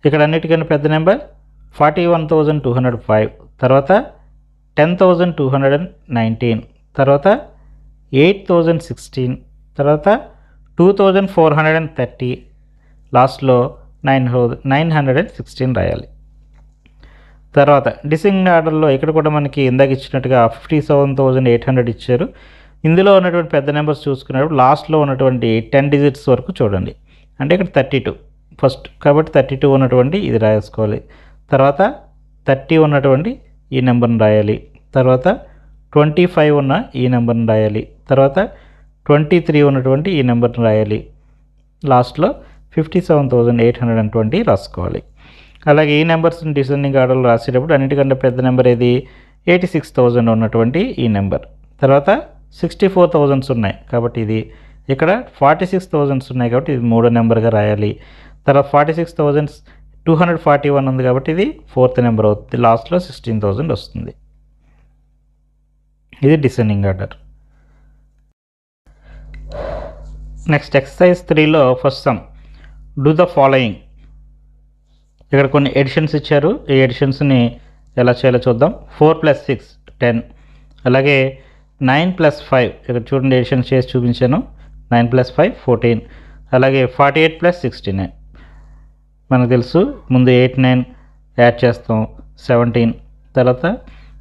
ఇక్కడ అన్నిటికన్నా పెద్ద నెంబర్ 41,205, తర్వాత 10,219, తర్వాత 8,016, తర్వాత 2,430, లాస్ట్లో 916 రాయాలి. తర్వాత డిసెండింగ్ ఆర్డర్లో ఇక్కడ కూడా మనకి ఇందాక ఇచ్చినట్టుగా 57,800 ఇచ్చారు. ఇందులో ఉన్నటువంటి పెద్ద నెంబర్స్ చూసుకున్నప్పుడు లాస్ట్లో ఉన్నటువంటి 10 డిజిట్స్ వరకు చూడండి. అంటే ఇక్కడ 32 ఫస్ట్ కాబట్టి 32 ఉన్నటువంటి ఇది రాసుకోవాలి. తర్వాత 30 ఉన్నటువంటి ఈ నెంబర్ని రాయాలి. తర్వాత 25 ఉన్న ఈ నెంబర్ని రాయాలి. తర్వాత 23 ఉన్నటువంటి ఈ నెంబర్ని రాయాలి. లాస్ట్లో 57,820 రాసుకోవాలి. అలాగే ఈ నెంబర్స్ని డిసెండింగ్ ఆర్డర్లో రాసేటప్పుడు అన్నిటికంటే పెద్ద నెంబర్ ఏది 86,000 ఉన్నటువంటి ఈ నెంబర్. తర్వాత 64,000 ఉన్నాయి కాబట్టి ఇది ఇక్కడ 46,000 ఉన్నాయి కాబట్టి ఇది మూడో నెంబర్గా రాయాలి. తర్వాత 46,241 ఉంది కాబట్టి ఇది ఫోర్త్ నెంబర్ అవుతుంది. లాస్ట్లో 16,000 వస్తుంది. ఇది డిసెండింగ్ ఆర్డర్. నెక్స్ట్ ఎక్సర్సైజ్ 3లో first sum do the following. ఇక్కడ కొన్ని ఎడిషన్స్ ఇచ్చారు. ఈ ఎడిషన్స్ని ఎలా చేయాలో చూద్దాం. 4 + 6 10, అలాగే 9 + 5 ఇక్కడ చూడండి ఎడిషన్స్ చేసి చూపించాను. 9 + 5 14, అలాగే 48 + 69 మనకు తెలుసు. ముందు 8 9 యాడ్ చేస్తాం 17, తర్వాత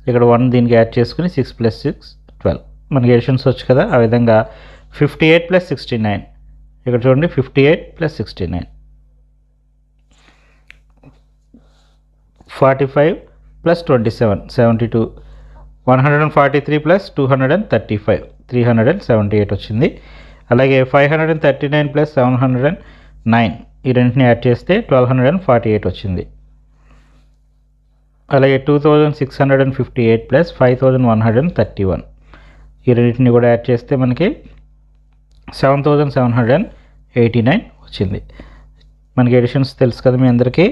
ఇక్కడ 1 దీనికి యాడ్ చేసుకుని 6 + 6 12 మనకి ఎడిషన్స్ వచ్చు కదా. ఆ విధంగా 58 + 69 ఇక్కడ చూడండి 58 + 69, 45 + 27 72, 143 + 235 378 వచ్చింది. అలాగే 539 + 709 ఈ రెండింటిని యాడ్ చేస్తే 1248 వచ్చింది. అలాగే 2658 + 5131 ఈ రెండింటిని కూడా యాడ్ చేస్తే మనకి 7789 వచ్చింది. మనకి ఎడిషన్స్ తెలుసు కదా మీ అందరికీ.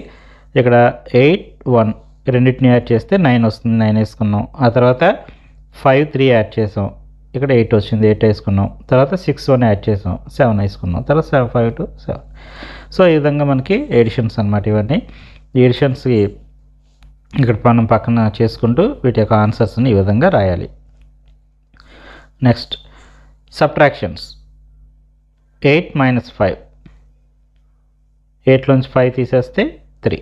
ఇక్కడ 8 1 రెండింటిని యాడ్ చేస్తే 9 వస్తుంది, 9 వేసుకున్నాం. ఆ తర్వాత 5 3 యాడ్ చేసాం, ఇక్కడ 8 వచ్చింది, 8 వేసుకున్నాం. తర్వాత 6 1 యాడ్ చేసాం, 7 వేసుకున్నాం. తర్వాత 7 5 2 7. సో ఈ విధంగా మనకి ఎడిషన్స్ అన్నమాట ఇవన్నీ. ఈ ఎడిషన్స్కి ఇక్కడ మనం పక్కన చేసుకుంటూ వీటి యొక్క ఆన్సర్స్ని ఈ విధంగా రాయాలి. Next subtractions. 8 - 5 8లోంచి 5 తీసేస్తే 3.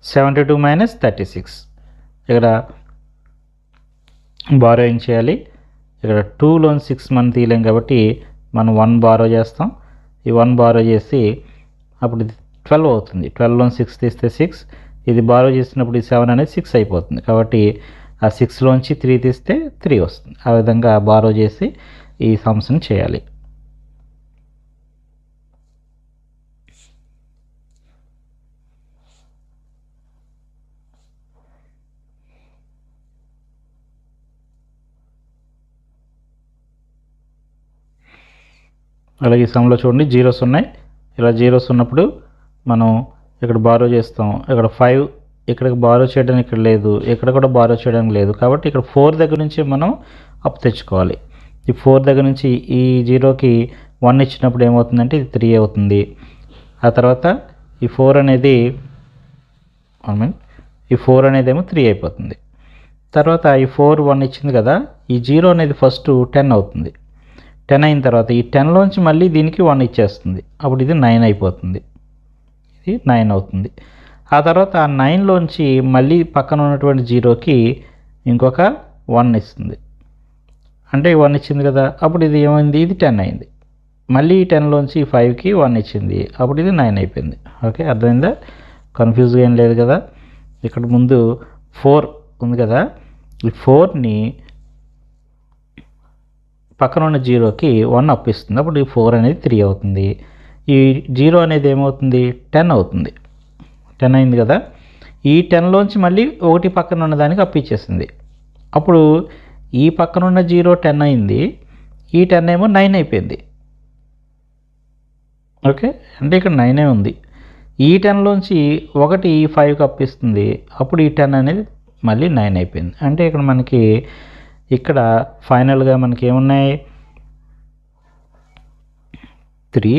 72 - 36 ఇక్కడ బారోయింగ్ చేయాలి. ఇక్కడ 2లోంచి 6 మనం తీయలేం కాబట్టి మనం 1 బారో చేస్తాం. ఈ 1 బారో చేసి అప్పుడు ఇది 12 అవుతుంది. 12లో 6 తీస్తే 6, ఇది బారో చేసినప్పుడు ఈ 7 అనేది 6 అయిపోతుంది. కాబట్టి ఆ 6లోంచి 3 తీస్తే 3 వస్తుంది. ఆ విధంగా బారో చేసి ఈ సమ్స్ని చేయాలి. అలాగే ఈ సమ్లో చూడండి జీరోస్ ఉన్నాయి. ఇలా జీరోస్ ఉన్నప్పుడు మనం ఇక్కడ బారో చేస్తాం. ఇక్కడ 5 ఇక్కడికి బారో చేయడానికి ఇక్కడ లేదు, ఇక్కడ కూడా బారో చేయడానికి లేదు. కాబట్టి ఇక్కడ 4 దగ్గర నుంచి మనం అప్ తెచ్చుకోవాలి. ఈ 4 దగ్గర నుంచి ఈ జీరోకి 1 ఇచ్చినప్పుడు ఏమవుతుందంటే ఇది 3 అవుతుంది. ఆ తర్వాత ఈ 4 అనేది ఈ 4 అనేదేమో 3 అయిపోతుంది. తర్వాత ఈ 4 1 ఇచ్చింది కదా, ఈ జీరో అనేది ఫస్ట్ 10 అవుతుంది. 10 అయిన తర్వాత ఈ 10లోంచి మళ్ళీ దీనికి 1 ఇచ్చేస్తుంది. అప్పుడు ఇది 9 అయిపోతుంది. ఇది 9 అవుతుంది. ఆ తర్వాత ఆ 9లోంచి మళ్ళీ పక్కన ఉన్నటువంటి జీరోకి ఇంకొక 1 ఇస్తుంది. అంటే 1 ఇచ్చింది కదా, అప్పుడు ఇది ఏమైంది, ఇది 10 అయింది. మళ్ళీ 10లోంచి 5కి 1 ఇచ్చింది, అప్పుడు ఇది 9 అయిపోయింది. ఓకే, అర్థమైందా? కన్ఫ్యూజ్గా ఏం లేదు కదా. ఇక్కడ ముందు 4 ఉంది కదా, ఈ 4ని పక్కన ఉన్న జీరోకి 1 అప్పిస్తుంది. అప్పుడు ఈ 4 అనేది 3 అవుతుంది. ఈ జీరో అనేది ఏమవుతుంది, 10 అవుతుంది. 10 అయింది కదా, ఈ 10లోంచి మళ్ళీ ఒకటి పక్కన ఉన్న దానికి అప్పిచ్చేసింది. అప్పుడు ఈ పక్కన ఉన్న జీరో 10 అయింది, ఈ 10 ఏమో 9 అయిపోయింది. ఓకే, అంటే ఇక్కడ 9 ఉంది. ఈ 10లోంచి ఒకటి 5కి అప్పిస్తుంది. అప్పుడు ఈ 10 అనేది మళ్ళీ 9 అయిపోయింది. అంటే ఇక్కడ మనకి ఇక్కడ ఫైనల్గా మనకి ఏమున్నాయి, 3,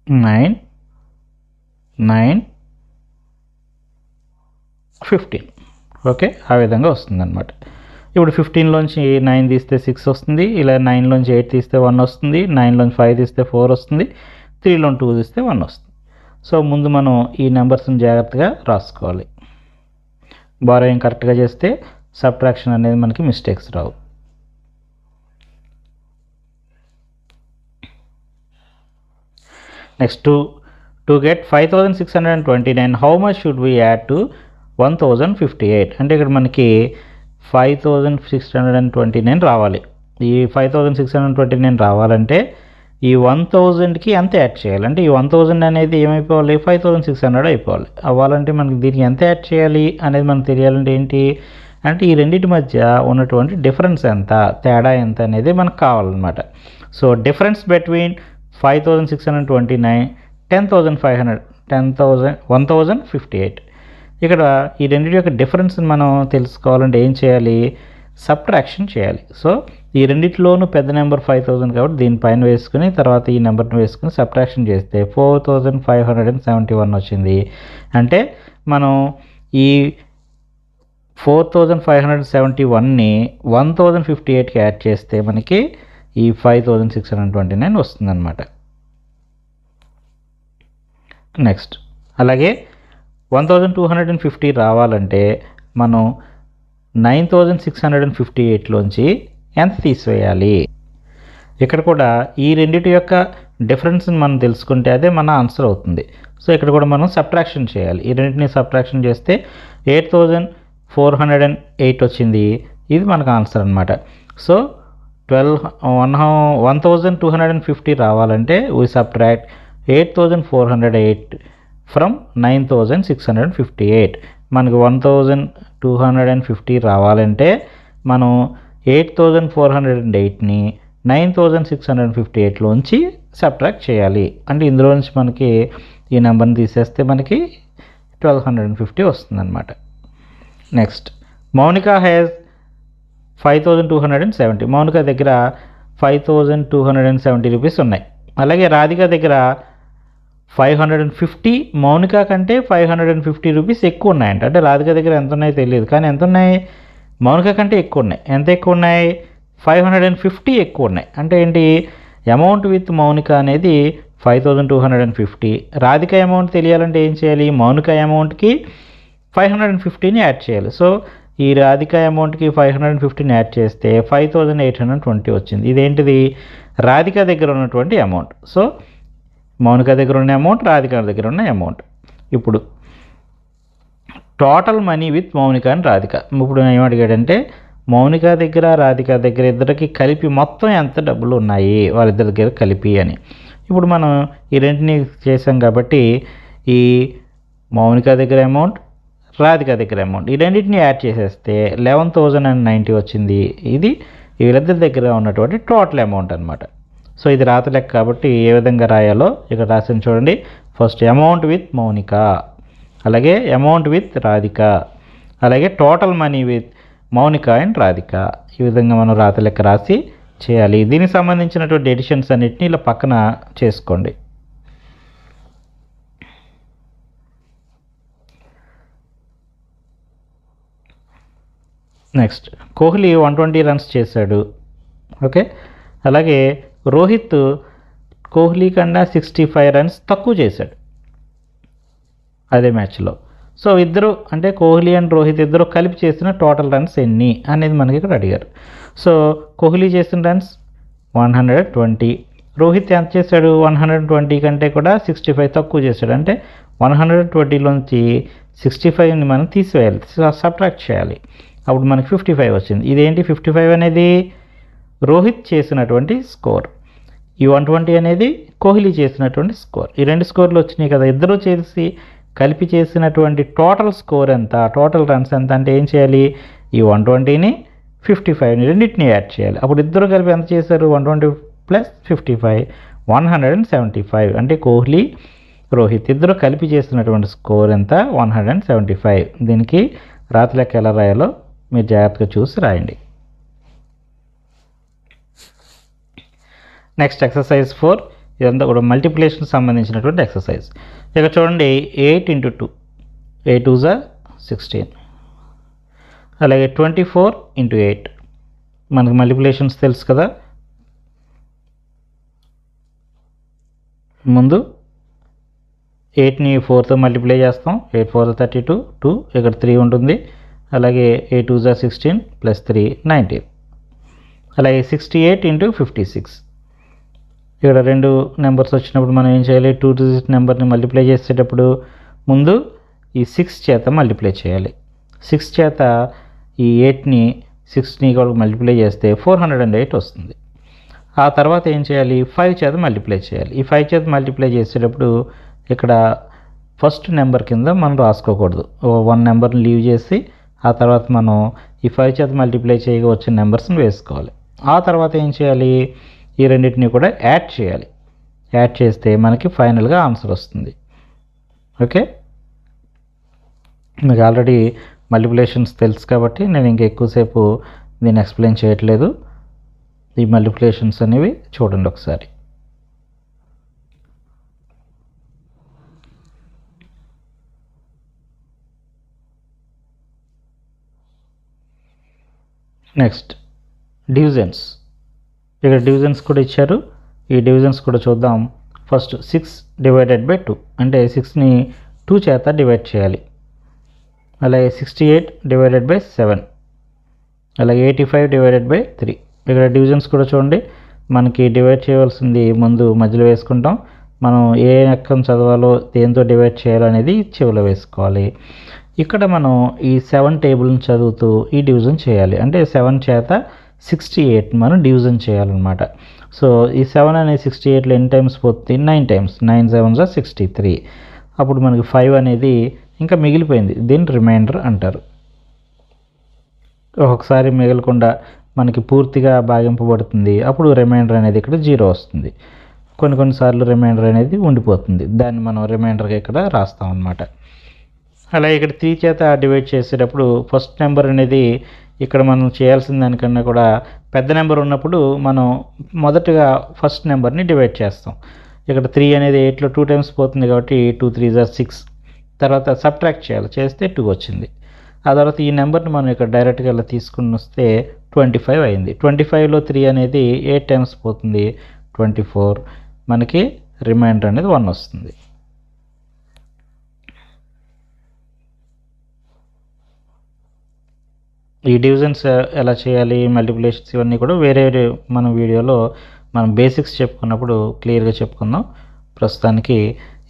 9, 9, 15. ఓకే, ఆ విధంగా వస్తుందన్నమాట. ఇప్పుడు 15లోంచి 9 తీస్తే 6 వస్తుంది. ఇలా 9లోంచి 8 తీస్తే 1 వస్తుంది. 9లోంచి 5 తీస్తే 4 వస్తుంది. 3లో 2 తీస్తే 1 వస్తుంది. సో ముందు మనం ఈ నెంబర్స్ని జాగ్రత్తగా రాసుకోవాలి. బారోయింగ్ కరెక్ట్గా చేస్తే సబ్ట్రాక్షన్ అనేది మనకి మిస్టేక్స్ రావు. Next to get 5629 how much should we add to 1058? అంటే ఇక్కడ మనకి 5629 రావాలి. ఈ 5629 రావాలంటే ఈ 1000కి ఎంత యాడ్ చేయాలి, అంటే ఈ 1000 అనేది ఏమైపోవాలి, 5600 అయిపోవాలి. అవ్వాలంటే మనకి దీనికి ఎంత యాడ్ చేయాలి అనేది మనకు తెలియాలంటే ఏంటి అంటే ఈ రెండింటి మధ్య ఉన్నటువంటి డిఫరెన్స్ ఎంత, తేడా ఎంత అనేది మనకు కావాలన్నమాట. So difference between 5629 1058. ఇక్కడ ఈ రెండింటి యొక్క డిఫరెన్స్ని మనం తెలుసుకోవాలంటే ఏం చేయాలి, సబ్ట్రాక్షన్ చేయాలి. సో ఈ రెండిట్లోనూ పెద్ద నెంబర్ 5000 కాబట్టి దీనిపైన వేసుకుని తర్వాత ఈ నెంబర్ని వేసుకుని సబ్ట్రాక్షన్ చేస్తే 4571 వచ్చింది. అంటే మనం ఈ 4571ని 1058కి యాడ్ చేస్తే మనకి ఈ 5629 వస్తుందన్నమాట. నెక్స్ట్ అలాగే 1250 రావాలంటే మనం 9658లోంచి ఎంత తీసివేయాలి. ఇక్కడ కూడా ఈ రెండిటి యొక్క డిఫరెన్స్ని మనం తెలుసుకుంటే అదే మన ఆన్సర్ అవుతుంది. సో ఇక్కడ కూడా మనం సబ్ట్రాక్షన్ చేయాలి. ఈ రెండింటిని సబ్ట్రాక్షన్ చేస్తే 8408 వచ్చింది. ఇది మనకు ఆన్సర్ అనమాట. సో 1250 రావాలంటే వీ సబ్ట్రాక్ట్ 8408 ఫ్రమ్ 9658. మనకు 1250 రావాలంటే మనం 8408ని 9658లోంచి సబ్ట్రాక్ట్ చేయాలి. అంటే ఇందులో నుంచి మనకి ఈ నెంబర్ని తీసేస్తే మనకి 1250 వస్తుందన్నమాట. Next Mounika has 5270. మౌనిక దగ్గర 5270 రూపీస్ ఉన్నాయి. అలాగే రాధిక దగ్గర 550. మౌనిక కంటే 550 రూపీస్ ఎక్కువ ఉన్నాయంట. అంటే రాధిక దగ్గర ఎంత ఉన్నాయో తెలియదు, కానీ ఎంత ఉన్నాయి, మౌనిక కంటే ఎక్కువ ఉన్నాయి. ఎంత ఎక్కువ ఉన్నాయి, 550 ఎక్కువ ఉన్నాయి. అంటే ఏంటి, అమౌంట్ విత్ మౌనిక అనేది 5250. రాధిక అమౌంట్ తెలియాలంటే ఏం చేయాలి, మౌనిక అమౌంట్కి 550ని యాడ్ చేయాలి. సో ఈ రాధిక అమౌంట్కి 515 యాడ్ చేస్తే 5820 వచ్చింది. ఇదేంటిది? రాధిక దగ్గర ఉన్నటువంటి అమౌంట్. సో మౌనిక దగ్గర ఉన్న అమౌంట్, రాధిక దగ్గర ఉన్న అమౌంట్. ఇప్పుడు total money with Mounika and Radhika. ఇప్పుడు ఏమడిగాడంటే మౌనిక దగ్గర, రాధిక దగ్గర ఇద్దరికి కలిపి మొత్తం ఎంత డబ్బులు ఉన్నాయి వాళ్ళిద్దరి దగ్గర కలిపి అని. ఇప్పుడు మనం ఈ రెంటిని చేసాం కాబట్టి ఈ మౌనిక దగ్గర అమౌంట్, రాధిక దగ్గర అమౌంట్ ఈ రెండింటిని యాడ్ చేసేస్తే 11,090 వచ్చింది. ఇది వీళ్ళిద్దరి దగ్గర ఉన్నటువంటి టోటల్ అమౌంట్ అనమాట. సో ఇది రాత లెక్క కాబట్టి ఏ విధంగా రాయాలో ఇక్కడ రాసిన చూడండి. ఫస్ట్ అమౌంట్ విత్ మౌనిక, అలాగే అమౌంట్ విత్ రాధిక, అలాగే total money with Mounika and Radhika. ఈ విధంగా మనం రాత లెక్క రాసి చేయాలి. దీనికి సంబంధించినటువంటి ఎడిషన్స్ అన్నిటిని ఇలా పక్కన చేసుకోండి. నెక్స్ట్ కోహ్లీ 120 రన్స్ చేశాడు. ఓకే, అలాగే రోహిత్ కోహ్లీ కన్నా 65 రన్స్ తక్కువ చేశాడు అదే మ్యాచ్లో. సో ఇద్దరు అంటే కోహ్లీ అండ్ రోహిత్ ఇద్దరు కలిపి చేసిన టోటల్ రన్స్ ఎన్ని అనేది మనకి ఇక్కడ అడిగారు. సో కోహ్లీ చేసిన రన్స్ 120, రోహిత్ ఎంత చేశాడు? 120 కంటే కూడా 65 తక్కువ చేశాడు. అంటే 120లోంచి 65ని మనం తీసివేయాలి, సబ్ట్రాక్ట్ చేయాలి. అప్పుడు మనకి 55 వచ్చింది. ఇదేంటి 55 అనేది? రోహిత్ చేసినటువంటి స్కోర్. ఈ 120 అనేది కోహ్లీ చేసినటువంటి స్కోర్. ఈ రెండు స్కోర్లు వచ్చినాయి కదా, ఇద్దరు చేసి కలిపి చేసినటువంటి టోటల్ స్కోర్ ఎంత, టోటల్ రన్స్ ఎంత అంటే ఏం చేయాలి? ఈ 120ని 55ని రెండింటిని యాడ్ చేయాలి. అప్పుడు ఇద్దరు కలిపి ఎంత చేశారు? 120 + 55 175. అంటే కోహ్లీ రోహిత్ ఇద్దరు కలిపి చేసినటువంటి స్కోర్ ఎంత? 175. దీనికి రాత లెక్క ఎలా రాయాలో మీరు జాగ్రత్తగా చూసి రాయండి. Next exercise 4. ఇదంతా కూడా మల్టిప్లికేషన్ సంబంధించినటువంటి ఎక్సర్సైజ్. ఇక చూడండి 8 × 2 8 2 = 16, అలాగే 24 × 8 మనకు మల్టిప్లికేషన్స్ తెలుసు కదా. ముందు 8ని 4తో మల్టిప్లై చేస్తాం. 8 4 32, 2 ఇక్కడ 3 ఉంటుంది. అలాగే 8 2 = 16 + 3 19, అలాగే 68 × 56. ఇక్కడ రెండు నెంబర్స్ వచ్చినప్పుడు మనం ఏం చేయాలి? 2 డిజిట్ నెంబర్ని మల్టిప్లై చేసేటప్పుడు ముందు ఈ 6 చేత మల్టిప్లై చేయాలి. 6 చేత ఈ 8ని 6ని కూడా మల్టిప్లై చేస్తే 408 వస్తుంది. ఆ తర్వాత ఏం చేయాలి? 5 చేత మల్టిప్లై చేయాలి. ఈ 5 చేత మల్టిప్లై చేసేటప్పుడు ఇక్కడ ఫస్ట్ నెంబర్ కింద మనం రాసుకోకూడదు. 1 నెంబర్ని లీవ్ చేసి ఆ తర్వాత మనం ఈ 5 చేత మల్టిప్లై చేయగా వచ్చిన నెంబర్స్ని వేసుకోవాలి. ఆ తర్వాత ఏం చేయాలి? ఈ రెండింటిని కూడా యాడ్ చేయాలి. యాడ్ చేస్తే మనకి ఫైనల్గా ఆన్సర్ వస్తుంది. ఓకే, మీకు ఆల్రెడీ మల్టిప్లికేషన్స్ తెలుసు కాబట్టి నేను ఇంకా ఎక్కువసేపు దీన్ని ఎక్స్ప్లెయిన్ చేయట్లేదు. ఈ మల్టిప్లికేషన్స్ అనేవి చూడండి ఒకసారి. Next divisions. ఇక్కడ డివిజన్స్ కూడా ఇచ్చారు. ఈ డివిజన్స్ కూడా చూద్దాం. ఫస్ట్ 6 / 2 అంటే 6ని 2 చేత డివైడ్ చేయాలి. అలాగే 68 / 7, అలాగే 85 / 3. ఇక్కడ డివిజన్స్ కూడా చూడండి. మనకి డివైడ్ చేయవలసింది ముందు మధ్యలో వేసుకుంటాం. మనం ఏ లెక్కను చదవాలో దేంతో డివైడ్ చేయాలో అనేది చివరిలో వేసుకోవాలి. ఇక్కడ మనం ఈ 7 టేబుల్ని చదువుతూ ఈ డివిజన్ చేయాలి. అంటే 7 చేత 68 మనం డివిజన్ చేయాలన్నమాట. సో ఈ 7 అనేది 68లో ఎన్ని టైమ్స్ పోతుంది? 9 టైమ్స్. 9 7 = 63. అప్పుడు మనకి 5 అనేది ఇంకా మిగిలిపోయింది. దీన్ని రిమైండర్ అంటారు. ఒక్కొక్కసారి మిగలకుండా మనకి పూర్తిగా భాగింపబడుతుంది. అప్పుడు రిమైండర్ అనేది ఇక్కడ 0 వస్తుంది. కొన్నిసార్లు రిమైండర్ అనేది ఉండిపోతుంది. దాన్ని మనం రిమైండర్గా ఇక్కడ రాస్తాం అన్నమాట. అలాగే ఇక్కడ 3 చేత డివైడ్ చేసేటప్పుడు ఫస్ట్ నెంబర్ అనేది ఇక్కడ మనం చేయాల్సిన దానికన్నా కూడా పెద్ద నెంబర్ ఉన్నప్పుడు మనం మొదటగా ఫస్ట్ నెంబర్ని డివైడ్ చేస్తాం. ఇక్కడ 3 అనేది 8లో 2 టైమ్స్ పోతుంది కాబట్టి 2 3 = 6. తర్వాత సబ్ట్రాక్ట్ చేయాలి, చేస్తే 2 వచ్చింది. ఆ తర్వాత ఈ నెంబర్ని మనం ఇక్కడ డైరెక్ట్గా ఇలా తీసుకుని వస్తే 25 అయింది. 25లో 3 అనేది 8 టైమ్స్ పోతుంది, 24. మనకి రిమైండర్ అనేది 1 వస్తుంది. ఈ డివిజన్స్ ఎలా చేయాలి, మల్టిప్లికేషన్స్ ఇవన్నీ కూడా వేరే మన వీడియోలో మనం బేసిక్స్ చెప్పుకున్నప్పుడు క్లియర్గా చెప్పుకుందాం. ప్రస్తుతానికి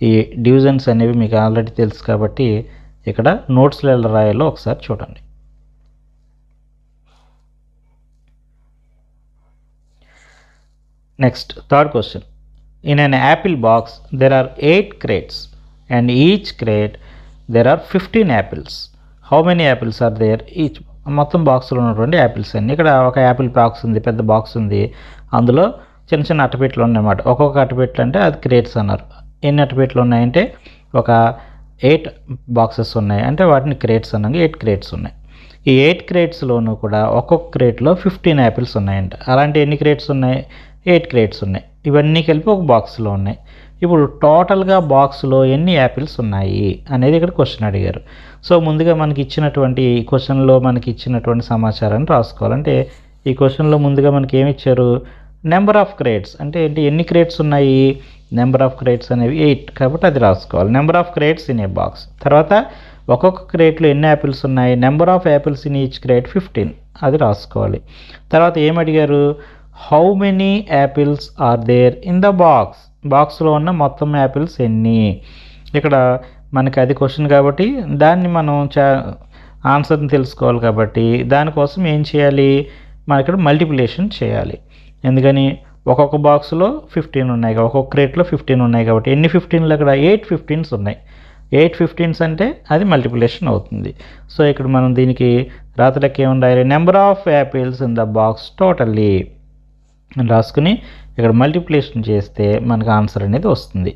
ఈ డివిజన్స్ అనేవి మీకు ఆల్రెడీ తెలుసు కాబట్టి ఇక్కడ నోట్స్లో ఎలా రాయాలో ఒకసారి చూడండి. Next third question. In an apple box there are 8 crates and each crate there are 15 apples. How many apples are there each? మొత్తం బాక్స్లో ఉన్నటువంటి యాపిల్స్ అన్ని. ఇక్కడ ఒక యాపిల్ బాక్స్ ఉంది, పెద్ద బాక్స్ ఉంది, అందులో చిన్న చిన్న అట్టపెట్టెలు ఉన్నాయన్నమాట. ఒక్కొక్క అట్టపెట్టెలు అంటే అది క్రేట్స్ అన్నారు. ఎన్ని అట్టపెట్టెలు ఉన్నాయంటే ఒక 8 బాక్సెస్ ఉన్నాయి, అంటే వాటిని క్రేట్స్ అన్నాక 8 crates ఉన్నాయి. ఈ 8 cratesలోనూ కూడా ఒక్కొక్క క్రేట్లో 15 యాపిల్స్ ఉన్నాయంట. అలాంటి ఎన్ని క్రేట్స్ ఉన్నాయి? 8 crates ఉన్నాయి. ఇవన్నీ కలిపి ఒక బాక్స్లో ఉన్నాయి. ఇప్పుడు టోటల్గా బాక్స్లో ఎన్ని యాపిల్స్ ఉన్నాయి అనేది ఇక్కడ క్వశ్చన్ అడిగారు. సో ముందుగా మనకి ఇచ్చినటువంటి ఈ క్వశ్చన్లో మనకి ఇచ్చినటువంటి సమాచారాన్ని రాసుకోవాలంటే ఈ క్వశ్చన్లో ముందుగా మనకి ఏమి ఇచ్చారు? నెంబర్ ఆఫ్ క్రేట్స్ అంటే ఏంటి, ఎన్ని క్రేట్స్ ఉన్నాయి? నెంబర్ ఆఫ్ క్రేట్స్ అనేవి 8 కాబట్టి అది రాసుకోవాలి. Number of crates in a box. తర్వాత ఒక్కొక్క క్రేట్లో ఎన్ని యాపిల్స్ ఉన్నాయి? Number of apples in each crate 15 అది రాసుకోవాలి. తర్వాత ఏమి అడిగారు? How many apples are there in the box. బాక్స్లో ఉన్న మొత్తం యాపిల్స్ ఎన్ని? ఇక్కడ మనకి అది క్వశ్చన్ కాబట్టి దాన్ని మనం ఆన్సర్ని తెలుసుకోవాలి కాబట్టి దానికోసం ఏం చేయాలి? మనం ఇక్కడ మల్టిప్లికేషన్ చేయాలి. ఎందుకని? ఒక్కొక్క బాక్స్లో 15 ఉన్నాయి, ఒక్కొక్క క్రేట్లో 15 ఉన్నాయి కాబట్టి ఎన్ని 15లు? అక్కడ 8 15s ఉన్నాయి. 8 15s అంటే అది మల్టిప్లికేషన్ అవుతుంది. సో ఇక్కడ మనం దీనికి రాతలకి ఏమని రాయాలి? Number of apples in the box totally అని రాసుకుని ఇక్కడ మల్టిప్లికేషన్ చేస్తే మనకు ఆన్సర్ అనేది వస్తుంది.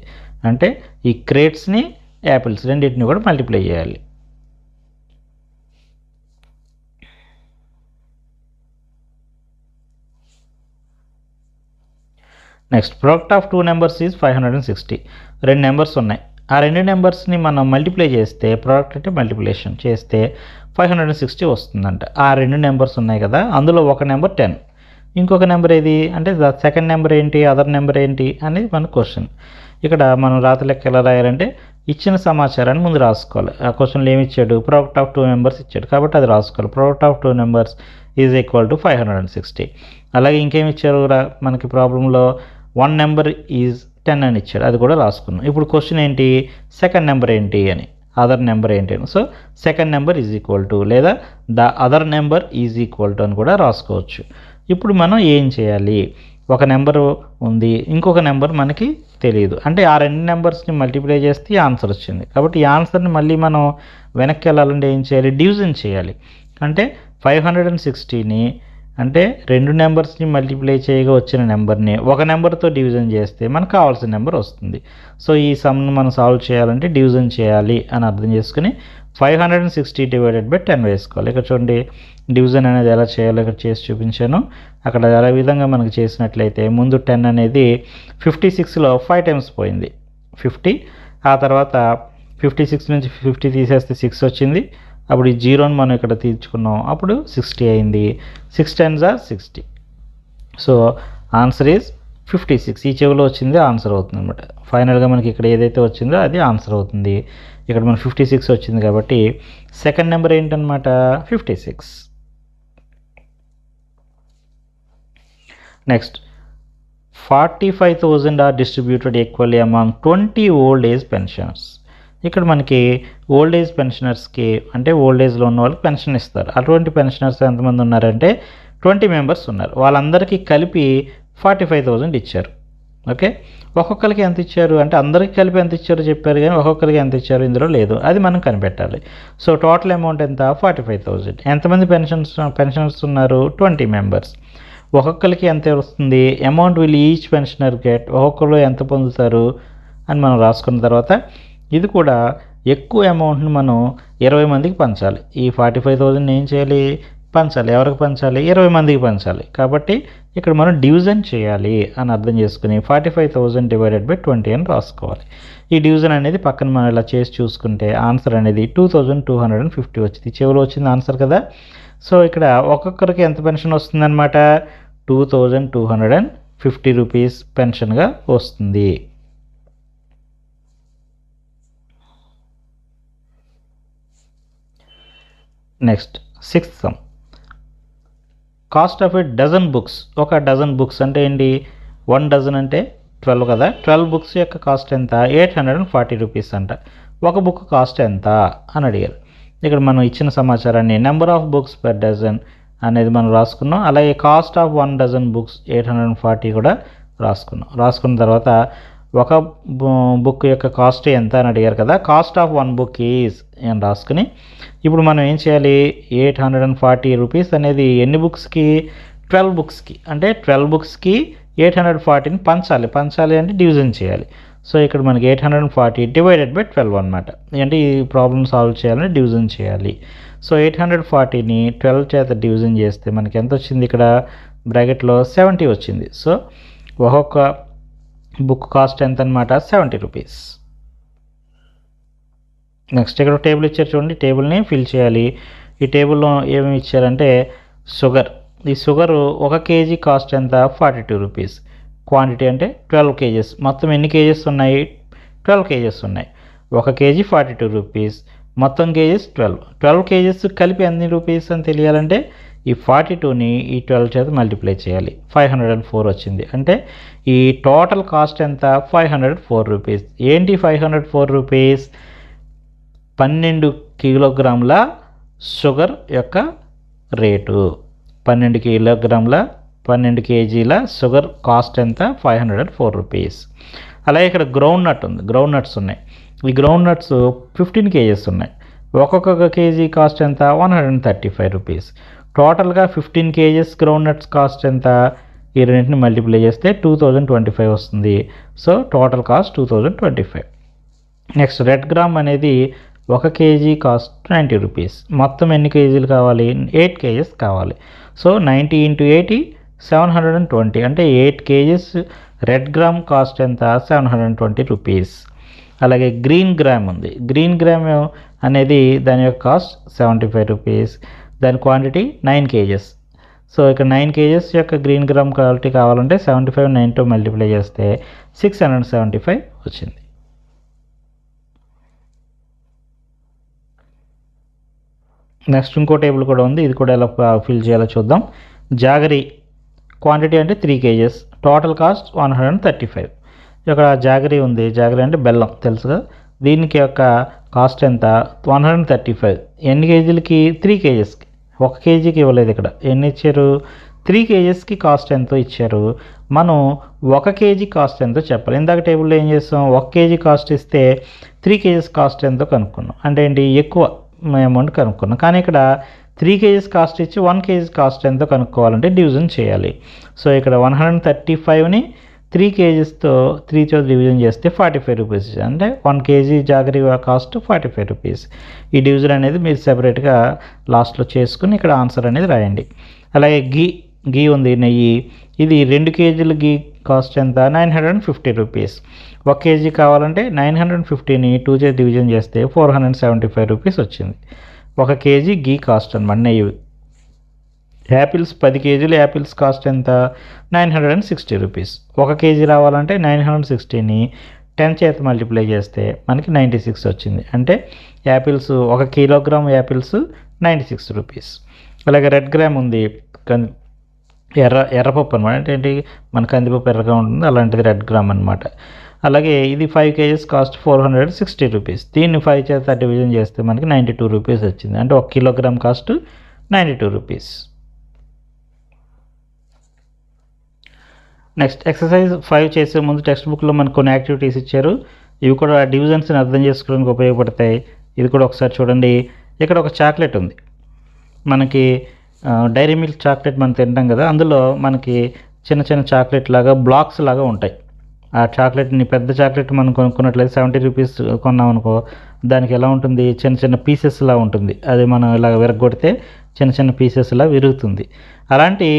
అంటే ఈ క్రేట్స్ని యాపిల్స్ రెండింటిని కూడా మల్టిప్లై చేయాలి. Next product of 2 numbers is 560. 2 numbers ఉన్నాయి. ఆ 2 నెంబర్స్ని మనం మల్టిప్లై చేస్తే ప్రోడక్ట్ అంటే మల్టిప్లికేషన్ చేస్తే 560 వస్తుందంట. ఆ 2 నెంబర్స్ ఉన్నాయి కదా, అందులో ఒక నెంబర్ 10, ఇంకొక నెంబర్ ఏది అంటే సెకండ్ నెంబర్ ఏంటి, అదర్ నెంబర్ ఏంటి అనేది మన క్వశ్చన్. ఇక్కడ మనం రాత లెక్క ఎలా రాయాలంటే ఇచ్చిన సమాచారాన్ని ముందు రాసుకోవాలి. ఆ క్వశ్చన్లో ఏమి ఇచ్చాడు? ప్రోడక్ట్ ఆఫ్ 2 numbers ఇచ్చాడు కాబట్టి అది రాసుకోవాలి. Product of 2 numbers is equal to 560. అలాగే ఇంకేమి ఇచ్చారు మనకి ప్రాబ్లంలో 1 number ఈజ్ 10 అని ఇచ్చాడు, అది కూడా రాసుకున్నాం. ఇప్పుడు క్వశ్చన్ ఏంటి? సెకండ్ నెంబర్ ఏంటి అని, అదర్ నెంబర్ ఏంటి అని. So second number is equal to లేదా the other number is equal to అని కూడా రాసుకోవచ్చు. ఇప్పుడు మనం ఏం చేయాలి? ఒక నెంబరు ఉంది, ఇంకొక నెంబర్ మనకి తెలియదు, అంటే ఆ 2 నెంబర్స్ని మల్టిప్లై చేస్తే ఆన్సర్ వచ్చింది. కాబట్టి ఈ ఆన్సర్ని మళ్ళీ మనం వెనక్కి వెళ్ళాలంటే ఏం చేయాలి? డివిజన్ చేయాలి. అంటే 560ని అంటే 2 నెంబర్స్ని మల్టిప్లై చేయగా వచ్చిన నెంబర్ని ఒక నెంబర్తో డివిజన్ చేస్తే మనకు కావాల్సిన నెంబర్ వస్తుంది. సో ఈ సమ్ను మనం సాల్వ్ చేయాలంటే డివిజన్ చేయాలి అని అర్థం చేసుకుని 560 డివైడెడ్ బై 10 వేసుకోవాలి. ఇక్కడ చూడండి డివిజన్ అనేది ఎలా చేయాలో ఇక్కడ చేసి చూపించాను. అక్కడ అదే విధంగా మనకు చేసినట్లయితే ముందు 10 అనేది 56లో 5 times పోయింది 50. ఆ తర్వాత 56 నుంచి 50 తీసేస్తే 6 వచ్చింది. అప్పుడు ఈ 0ని మనం ఇక్కడ తీర్చుకున్నాం, అప్పుడు 60 అయింది. 6 times are 60. So answer is 56. ఈ చెవిలో వచ్చింది ఆన్సర్ అవుతుంది అనమాట. ఫైనల్గా మనకి ఇక్కడ ఏదైతే వచ్చిందో అది ఆన్సర్ అవుతుంది. ఇక్కడ మనకు 56 వచ్చింది కాబట్టి సెకండ్ నెంబర్ ఏంటనమాట? 56. Next 45,000 are distributed equally among 20 old age pensioners. ఇక్కడ మనకి ఓల్డ్ ఏజ్ పెన్షనర్స్కి అంటే ఓల్డ్ ఏజ్లో ఉన్న వాళ్ళకి పెన్షన్ ఇస్తారు. అటువంటి పెన్షనర్స్ ఎంతమంది ఉన్నారంటే 20 members ఉన్నారు. వాళ్ళందరికీ కలిపి 45,000 ఇచ్చారు. ఓకే, ఒక్కొక్కరికి ఎంత ఇచ్చారు అంటే అందరికీ కలిపి ఎంత ఇచ్చారో చెప్పారు కానీ ఒక్కొక్కరికి ఎంత ఇచ్చారు ఇందులో లేదు, అది మనం కనిపెట్టాలి. సో టోటల్ అమౌంట్ ఎంత? 45,000. ఎంతమంది పెన్షనర్స్ ఉన్నారు? 20 members. ఒక్కొక్కరికి ఎంత వస్తుంది? Amount will each pensioner get, ఒక్కొక్కరు ఎంత పొందుతారు అని మనం రాసుకున్న తర్వాత ఇది కూడా ఎక్కువ అమౌంట్ని మనం 20 మందికి పంచాలి. ఈ 45,000 ఏం చేయాలి? పంచాలి. ఎవరికి పంచాలి? 20 మందికి పంచాలి. కాబట్టి ఇక్కడ మనం డివిజన్ చేయాలి అని అర్థం చేసుకుని 45,000 డివైడెడ్ బై 20 అని రాసుకోవాలి. ఈ డివిజన్ అనేది పక్కన మనం ఇలా చేసి చూసుకుంటే ఆన్సర్ అనేది 2250 వచ్చింది. చివరిలో వచ్చింది ఆన్సర్ కదా. సో ఇక్కడ ఒక్కొక్కరికి ఎంత పెన్షన్ వస్తుందన్నమాట? 2250 రూపీస్ పెన్షన్గా వస్తుంది. Next 6th sum. Cost of a dozen books, ఒక డజన్ బుక్స్ అంటే ఏంటి, 1 డజన్ అంటే 12 కదా, 12 బుక్స్ యొక్క కాస్ట్ ఎంత, 840 రూపీస్ అంట. ఒక బుక్ కాస్ట్ ఎంత అని అడిగారు. ఇక్కడ మనం ఇచ్చిన సమాచారాన్ని number of books per dozen అనేది మనం రాసుకున్నాం. అలాగే కాస్ట్ ఆఫ్ 1 డజన్ బుక్స్ 840 కూడా రాసుకున్నాం. రాసుకున్న తర్వాత ఒక బుక్ యొక్క కాస్ట్ ఎంత అని అడిగారు కదా, కాస్ట్ ఆఫ్ 1 బుక్ ఈజ్ అని రాసుకుని ఇప్పుడు మనం ఏం చేయాలి, 840 రూపీస్ అనేది ఎన్ని బుక్స్కి, 12 బుక్స్కి. అంటే 12 బుక్స్కి 840ని పంచాలి అంటే డివిజన్ చేయాలి. సో ఇక్కడ మనకి 840 డివైడెడ్ బై 12 అనమాట. అంటే ఈ ప్రాబ్లమ్ సాల్వ్ చేయాలని డివిజన్ చేయాలి. సో 840ని 12 చేత డివిజన్ చేస్తే మనకి ఎంత వచ్చింది, ఇక్కడ బ్రాకెట్లో 70 వచ్చింది. సో ఒక్కొక్క బుక్ కాస్ట్ ఎంత అనమాట, 70 రూపీస్. నెక్స్ట్ ఇక్కడ టేబుల్ ఇచ్చారు చూడండి, టేబుల్ని ఫిల్ చేయాలి. ఈ టేబుల్లో ఏమేమి ఇచ్చారంటే షుగర్, ఈ షుగర్ 1 కేజీ కాస్ట్ ఎంత, 42 రూపీస్. క్వాంటిటీ అంటే 12 కేజెస్. మొత్తం ఎన్ని కేజెస్ ఉన్నాయి, 12 కేజెస్ ఉన్నాయి. 1 కేజీ 42 రూపీస్, మొత్తం కేజెస్ 12 కేజెస్ కలిపి ఎన్ని రూపీస్ అని తెలియాలంటే ఈ 42ని ఈ 12 చేత మల్టిప్లై చేయాలి. 504 వచ్చింది. అంటే ఈ టోటల్ కాస్ట్ ఎంత, 504 రూపీస్. ఏంటి 504 రూపీస్, 12 కిలోగ్రాముల షుగర్ యొక్క రేటు. 12 కిలోగ్రాముల 12 కేజీల షుగర్ కాస్ట్ ఎంత, 504 రూపీస్. అలాగే ఇక్కడ గ్రౌండ్ నట్ ఉంది, గ్రౌండ్ నట్స్ ఉన్నాయి. ఈ గ్రౌండ్ నట్స్ 15 కేజెస్ ఉన్నాయి. ఒక్కొక్క కేజీ కాస్ట్ ఎంత, 135 రూపీస్. టోటల్గా 15 కేజెస్ గ్రౌండ్ నట్స్ కాస్ట్ ఎంత, ఈ రెండింటిని మల్టిప్లై చేస్తే 2025 వస్తుంది. So total cost 2025. Next red gram అనేది 1 కేజీ కాస్ట్ 90 రూపీస్. మొత్తం ఎన్ని కేజీలు కావాలి, 8 కేజెస్ కావాలి. సో 90 × 80 720. అంటే 8 కేజెస్ రెడ్ గ్రామ్ కాస్ట్ ఎంత, 720 రూపీస్. అలాగే గ్రీన్ గ్రామ్ ఉంది, గ్రీన్ గ్రామ్ అనేది దాని యొక్క కాస్ట్ 75 రూపీస్. దాని క్వాంటిటీ 9 కేజెస్. సో ఇక్కడ 9 కేజెస్ యొక్క గ్రీన్ గ్రామ్ క్వాలిటీ కావాలంటే 75 9తో మల్టిప్లై చేస్తే 675 వచ్చింది. నెక్స్ట్ ఇంకో టేబుల్ కూడా ఉంది, ఇది కూడా ఎలా ఫిల్ చేయాలో చూద్దాం. జాగరీ క్వాంటిటీ అంటే 3 కేజెస్, టోటల్ కాస్ట్ 135. ఇక్కడ జాగరీ ఉంది, జాగరీ అంటే బెల్లం తెలుసు కదా, దీనికి యొక్క కాస్ట్ ఎంత, 135. ఎన్ని కేజీలకి, 3 కేజెస్కి. 1 కేజీకి ఇవ్వలేదు ఇక్కడ, ఎన్ని ఇచ్చారు, 3 కేజెస్కి కాస్ట్ ఎంతో ఇచ్చారు. మనం 1 కేజీ కాస్ట్ ఎంతో చెప్పాలి. ఇందాక టేబుల్లో ఏం చేస్తాం, 1 కేజీ కాస్ట్ ఇస్తే 3 కేజెస్ కాస్ట్ ఎంతో కనుక్కున్నాం. అంటే ఏంటి, ఎక్కువ అమౌంట్ కనుక్కున్నాం. కానీ ఇక్కడ 3 కేజీస్ కాస్ట్ ఇచ్చి 1 కేజీ కాస్ట్ ఎంతో కనుక్కోవాలంటే డివిజన్ చేయాలి. సో ఇక్కడ 135ని 3 కేజీస్తో 3తో డివిజన్ చేస్తే 45 రూపీస్. అంటే 1 కేజీ జాగరీ కాస్ట్ 45 రూపీస్. ఈ డివిజన్ అనేది మీరు సెపరేట్గా లాస్ట్లో చేసుకుని ఇక్కడ ఆన్సర్ అనేది రాయండి. అలాగే గీ ఉంది, నెయ్యి, ఇది 2 కేజీల గీ కాస్ట్ ఎంత, 950 రూపీస్. 1 కేజీ కావాలంటే 950ని 2 చేసి డివిజన్ చేస్తే 475 రూపీస్ వచ్చింది. 1 కేజీ గీ కాస్ట్ అనమాట, నెయ్యి. యాపిల్స్ 10 కేజీలు యాపిల్స్ కాస్ట్ ఎంత, 960 రూపీస్. 1 కేజీ రావాలంటే 960ని 10 చేత మల్టిప్లై చేస్తే మనకి 96 వచ్చింది. అంటే యాపిల్స్ 1 కిలోగ్రామ్ యాపిల్స్ 96 రూపీస్. అలాగే రెడ్ గ్రామ్ ఉంది, ఎర్రపప్పు అనమాట. అంటే ఏంటి, మన కందిపప్పు ఎర్రగా ఉంటుంది, అలాంటిది రెడ్ గ్రామ్ అనమాట. అలాగే ఇది 5 కేజీస్ కాస్ట్ 460 రూపీస్. దీన్ని 5 చేత డివిజన్ చేస్తే మనకి 92 రూపీస్ వచ్చింది. అంటే 1 kilogram cost 92 rupees. Next exercise 5 చేసే ముందు టెక్స్ట్ బుక్లో మనకు కొన్ని యాక్టివిటీస్ ఇచ్చారు. ఇవి కూడా డివిజన్స్ని అర్థం చేసుకోవడానికి ఉపయోగపడతాయి. ఇది కూడా ఒకసారి చూడండి. ఇక్కడ ఒక చాక్లెట్ ఉంది, మనకి డైరీ మిల్క్ చాక్లెట్ మనం తింటాం కదా, అందులో మనకి చిన్న చిన్న చాక్లెట్ లాగా బ్లాక్స్ లాగా ఉంటాయి. ఆ చాక్లెట్ని, పెద్ద చాక్లెట్ మనం కొనుక్కున్నట్లయితే 70 రూపీస్ కొన్నాం అనుకో, దానికి ఎలా ఉంటుంది, చిన్న చిన్న పీసెస్లా ఉంటుంది. అది మనం ఇలా విరగొడితే చిన్న చిన్న పీసెస్లా విరుగుతుంది. అలాంటి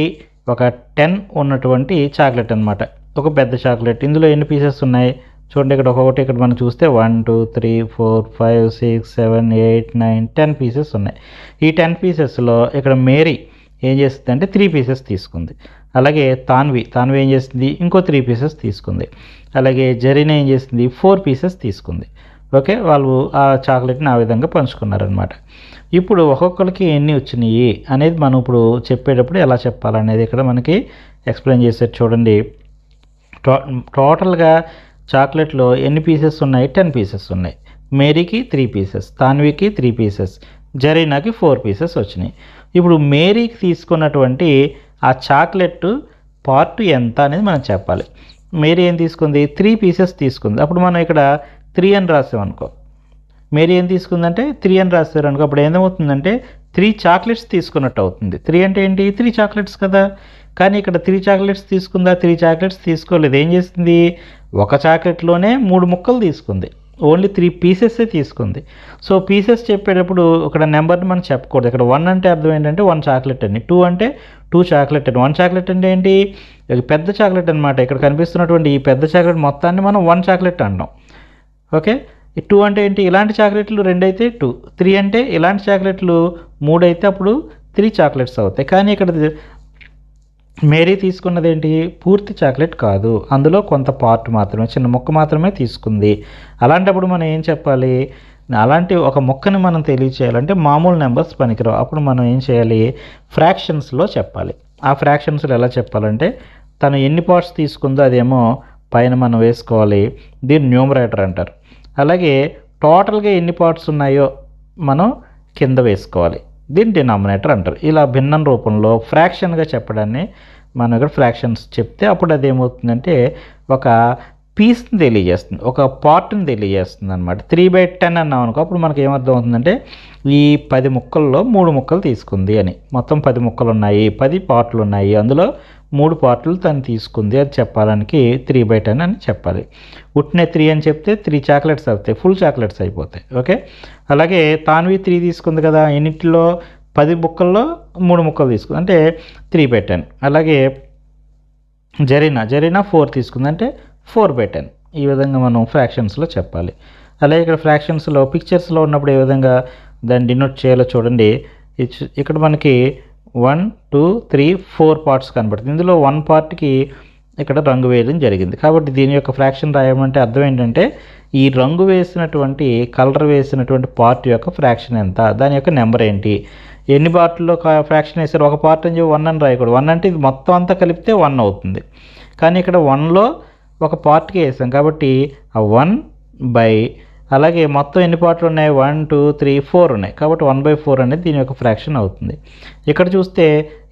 ఒక 10 ఉన్నటువంటి చాక్లెట్ అనమాట, ఒక పెద్ద చాక్లెట్. ఇందులో ఎన్ని పీసెస్ ఉన్నాయి చూడండి. ఇక్కడ ఒక్కొక్కటి ఇక్కడ మనం చూస్తే 1 2 3 4 5 6 7 8 9 10 పీసెస్ ఉన్నాయి. ఈ 10 పీసెస్లో ఇక్కడ మేరీ ఏం చేస్తుంది అంటే 3 పీసెస్ తీసుకుంది. అలాగే తాన్వి ఏం చేస్తుంది, ఇంకో 3 పీసెస్ తీసుకుంది. అలాగే జరీనా ఏం చేస్తుంది, 4 పీసెస్ తీసుకుంది. ఓకే, వాళ్ళు ఆ చాక్లెట్ని ఆ విధంగా పంచుకున్నారనమాట. ఇప్పుడు ఒక్కొక్కరికి ఎన్ని వచ్చినాయి అనేది మనం ఇప్పుడు చెప్పేటప్పుడు ఎలా చెప్పాలనేది ఇక్కడ మనకి ఎక్స్ప్లెయిన్ చేసేది చూడండి. టోటల్గా చాక్లెట్లో ఎన్ని పీసెస్ ఉన్నాయి? 10 పీసెస్ ఉన్నాయి. మేరీకి 3 పీసెస్, తాన్వికి 3 పీసెస్, జరీనాకి 4 పీసెస్ వచ్చినాయి. ఇప్పుడు మేరీకి తీసుకున్నటువంటి ఆ చాక్లెట్ పార్ట్ ఎంత అనేది మనం చెప్పాలి. మేరీ ఏం తీసుకుంది? 3 పీసెస్ తీసుకుంది. అప్పుడు మనం ఇక్కడ 3 అని రాసామనుకో, మేరీ ఏం తీసుకుందంటే 3 అని రాశారు అనుకో, అప్పుడు ఏమవుతుందంటే 3 చాక్లెట్స్ తీసుకున్నట్టు అవుతుంది. 3 అంటే ఏంటి? 3 చాక్లెట్స్ కదా. కానీ ఇక్కడ 3 చాక్లెట్స్ తీసుకుందా? 3 చాక్లెట్స్ తీసుకోలేదు. ఏం చేసింది? ఒక చాక్లెట్లోనే 3 ముక్కలు తీసుకుంది. ఓన్లీ 3 పీసెస్సే తీసుకుంది. సో పీసెస్ చెప్పేటప్పుడు ఇక్కడ నెంబర్ని మనం చెప్పకూడదు. ఇక్కడ 1 అంటే అర్థం ఏంటంటే 1 చాక్లెట్ అని, 2 అంటే 2 చాక్లెట్ అని. 1 చాక్లెట్ అంటే ఏంటి? పెద్ద చాక్లెట్ అనమాట. ఇక్కడ కనిపిస్తున్నటువంటి ఈ పెద్ద చాక్లెట్ మొత్తాన్ని మనం 1 చాక్లెట్ అంటాం. ఓకే. 2 అంటే ఏంటి? ఇలాంటి చాక్లెట్లు 2 అయితే 2, 3 అంటే ఇలాంటి చాక్లెట్లు 3 అయితే అప్పుడు 3 చాక్లెట్స్ అవుతాయి. కానీ ఇక్కడ మేరీ తీసుకున్నది ఏంటి? పూర్తి చాక్లెట్ కాదు, అందులో కొంత పార్ట్ మాత్రమే, చిన్న ముక్క మాత్రమే తీసుకుంది. అలాంటప్పుడు మనం ఏం చెప్పాలి? అలాంటి ఒక ముక్కని మనం తెలియచేయాలంటే మామూలు నెంబర్స్ పనికిరావు. అప్పుడు మనం ఏం చేయాలి? ఫ్రాక్షన్స్లో చెప్పాలి. ఆ ఫ్రాక్షన్స్లో ఎలా చెప్పాలంటే తను ఎన్ని పార్ట్స్ తీసుకుందో అదేమో పైన మనం వేసుకోవాలి. దీన్ని న్యూమరేటర్ అంటారు. అలాగే టోటల్గా ఎన్ని పార్ట్స్ ఉన్నాయో మనం కింద వేసుకోవాలి. దీన్ని డినామినేటర్ అంటారు. ఇలా భిన్నం రూపంలో ఫ్రాక్షన్గా చెప్పడాన్ని మనం ఇక్కడ ఫ్రాక్షన్స్ చెప్తే అప్పుడు అది ఏమవుతుందంటే ఒక పీస్ని తెలియజేస్తుంది, ఒక పార్ట్ని తెలియజేస్తుంది అనమాట. 3/10 అన్నాం అనుకో, అప్పుడు మనకి ఏమర్థం అవుతుందంటే ఈ 10 ముక్కల్లో 3 ముక్కలు తీసుకుంది అని. మొత్తం 10 ముక్కలు ఉన్నాయి, 10 పార్ట్లు ఉన్నాయి, అందులో 3 పార్ట్లు తను తీసుకుంది అది చెప్పడానికి 3/10 అని చెప్పాలి. ఉట్నే 3 అని చెప్తే 3 చాక్లెట్స్ అవుతాయి, ఫుల్ చాక్లెట్స్ అయిపోతాయి. ఓకే. అలాగే తాన్వి 3 తీసుకుంది కదా, ఎన్నిటిలో? 10 ముక్కల్లో 3 ముక్కలు తీసుకుంది అంటే 3/10. అలాగే జరీనా 4 తీసుకుంది అంటే 4/10. ఈ విధంగా మనం ఫ్రాక్షన్స్లో చెప్పాలి. అలాగే ఇక్కడ ఫ్రాక్షన్స్లో పిక్చర్స్లో ఉన్నప్పుడు ఏ విధంగా దాన్ని డినోట్ చేయాలో చూడండి. ఇక్కడ మనకి 1 2 3 4 పార్ట్స్ కనబడుతుంది. ఇందులో 1 పార్ట్కి ఇక్కడ రంగు వేయడం జరిగింది. కాబట్టి దీని యొక్క ఫ్రాక్షన్ రాయమంటే అర్థం ఏంటంటే ఈ రంగు వేసినటువంటి కలర్ వేసినటువంటి పార్ట్ యొక్క ఫ్రాక్షన్ ఎంత, దాని యొక్క నెంబర్ ఏంటి, ఎన్ని పార్ట్లో ఫ్రాక్షన్ వేసారు. ఒక పార్ట్ అని చెప్పి 1 అని రాయకూడదు. 1 అంటే ఇది మొత్తం అంతా కలిపితే 1 అవుతుంది. కానీ ఇక్కడ 1లో ఒక పార్ట్కి వేసాం కాబట్టి ఆ 1/, అలాగే మొత్తం ఎన్ని పార్ట్లు ఉన్నాయి? 1 2 3 4 ఉన్నాయి కాబట్టి 1/4 అనేది దీని యొక్క ఫ్రాక్షన్ అవుతుంది. ఇక్కడ చూస్తే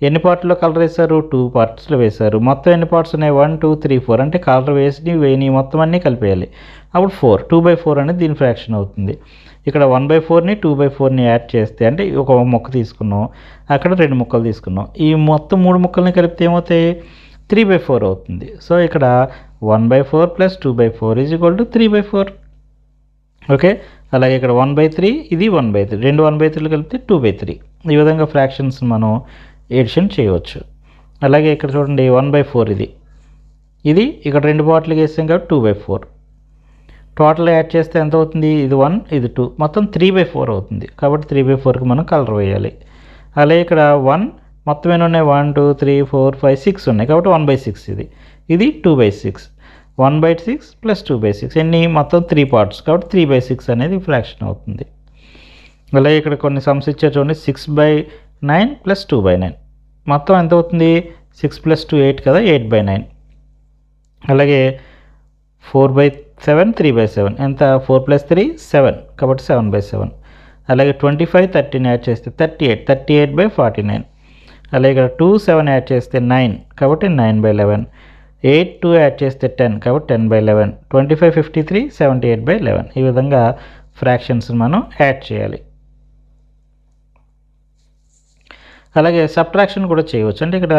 ఎన్ని పార్ట్లో కలర్ వేశారు? 2 పార్ట్స్లో వేశారు. మొత్తం ఎన్ని పార్ట్స్ ఉన్నాయి? 1 2 3 4 అంటే కలర్ వేయని మొత్తం అన్నీ కలిపేయాలి. అప్పుడు 4, 2/4 అనేది దీని ఫ్రాక్షన్ అవుతుంది. ఇక్కడ 1/4ని 2/4ని యాడ్ చేస్తే అంటే ఒక ముక్క తీసుకున్నాం, అక్కడ 2 ముక్కలు తీసుకున్నాం, ఈ మొత్తం 3 ముక్కల్ని కలిపితే ఏమవుతాయి? 3/4 అవుతుంది. సో ఇక్కడ 1/4 + 2/4 = 3/4. ఓకే. అలాగే ఇక్కడ 1/3, ఇది 1/3, రెండు 1/3లు కలిపితే 2/3. ఈ విధంగా ఫ్రాక్షన్స్ మనం ఎడిషన్ చేయవచ్చు. అలాగే ఇక్కడ చూడండి 1/4 ఇది ఇక్కడ 2 పార్ట్లకి వేసాం కాబట్టి 2/4. టోటల్ యాడ్ చేస్తే ఎంత అవుతుంది? ఇది 1 ఇది 2, మొత్తం 3/4 అవుతుంది. కాబట్టి 3/4కి మనం కలర్ వేయాలి. అలాగే ఇక్కడ 1 మొత్తం ఎన్ని ఉన్నాయి? 1 2 3 4 5 6 ఉన్నాయి కాబట్టి 1/6 ఇది 2/6. 1/6 + 2/6 ఎన్ని? మొత్తం 3 పార్ట్స్ కాబట్టి 3/6 అనేది ఫ్రాక్షన్ అవుతుంది. అలాగే ఇక్కడ కొన్ని సమ్స్ ఇచ్చారు చూడండి. 6/9 + 2/9 మొత్తం ఎంత అవుతుంది? 6 + 2 8 కదా, 8/9. అలాగే 4/7 3/7 ఎంత? 4 + 3 7 కాబట్టి 7/7. అలాగే 25 13 యాడ్ చేస్తే 38, 38/49. అలాగే ఇక్కడ 2 7 యాడ్ చేస్తే 9 కాబట్టి 9/11. 8 2 యాడ్ చేస్తే 10 కాబట్టి 10/11. 25 53 78/11. ఈ విధంగా ఫ్రాక్షన్స్ మనం యాడ్ చేయాలి. అలాగే సబ్ట్రాక్షన్ కూడా చేయవచ్చు. అంటే ఇక్కడ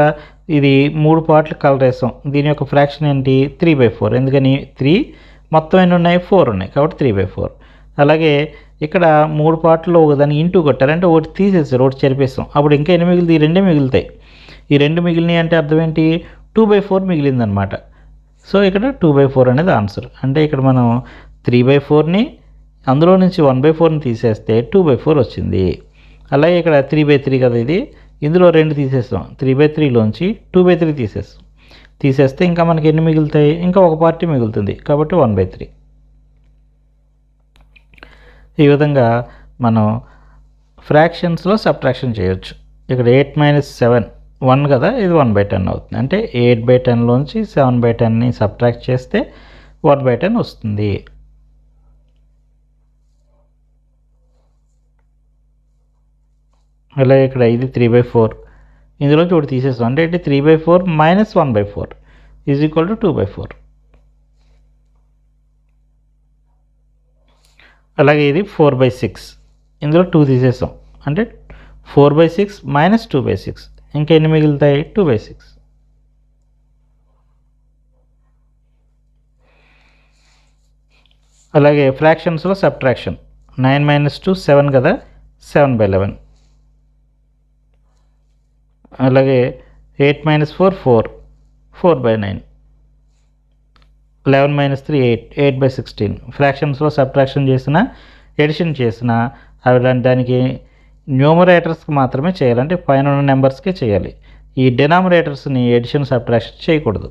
ఇది 3 పార్ట్లు కలర్ వేసాం, దీని యొక్క ఫ్రాక్షన్ ఏంటి? 3/4. ఎందుకని? 3 మొత్తం ఎన్ని ఉన్నాయి? 4 ఉన్నాయి కాబట్టి 3/4. అలాగే ఇక్కడ 3 పార్ట్లో ఒకదాన్ని ఇంటూ కొట్టారు అంటే ఒకటి తీసేసారు, ఒకటి చెరిపేస్తాం, అప్పుడు ఇంకా ఎన్ని మిగిలింది? ఈ 2 మిగులుతాయి. ఈ 2 మిగిలినాయి అంటే అర్థం ఏంటి? 2/4 మిగిలిందనమాట. సో ఇక్కడ 2/4 అనేది ఆన్సర్. అంటే ఇక్కడ మనం 3/4ని అందులో నుంచి 1/4ని తీసేస్తే 2/4 వచ్చింది. అలాగే ఇక్కడ 3/3 కదా, ఇందులో 2 తీసేస్తాం, 3/3లోంచి 2/3 తీసేస్తే ఇంకా మనకి ఎన్ని మిగులుతాయి? ఇంకా ఒక పార్టీ మిగులుతుంది కాబట్టి 1/3. ఈ విధంగా మనం ఫ్రాక్షన్స్లో సబ్ట్రాక్షన్ చేయొచ్చు. ఇక్కడ 8 - 7 1 కదా, ఇది 1/10 అవుతుంది. అంటే 8/10లోంచి 7/10ని సబ్ట్రాక్ట్ చేస్తే 1/10 వస్తుంది. అలాగే ఇక్కడ ఇది 3/4, ఇందులోంచి ఒకటి తీసేస్తాం. అంటే 3/4 - 1/4 = 2/4. అలాగే ఇది 4/6, ఇందులో 2 తీసేస్తాం. అంటే 4/6 - 2/6, ఇంకా ఎన్ని మిగులుతాయి? 2/6. అలాగే ఫ్రాక్షన్స్లో సబ్ట్రాక్షన్ 9 - 2 7 కదా, 7/11. అలాగే 8 - 4 4 4/9. 11 - 3 8 8/16. ఫ్రాక్షన్స్లో సబ్ట్రాక్షన్ చేసిన, ఎడిషన్ చేసిన అవి దానికి న్యూమరేటర్స్కి మాత్రమే చేయాలి. అంటే పైన ఉన్న నెంబర్స్కే చేయాలి. ఈ డినామినేటర్స్ని ఎడిషన్ సబ్ట్రాక్షన్ చేయకూడదు.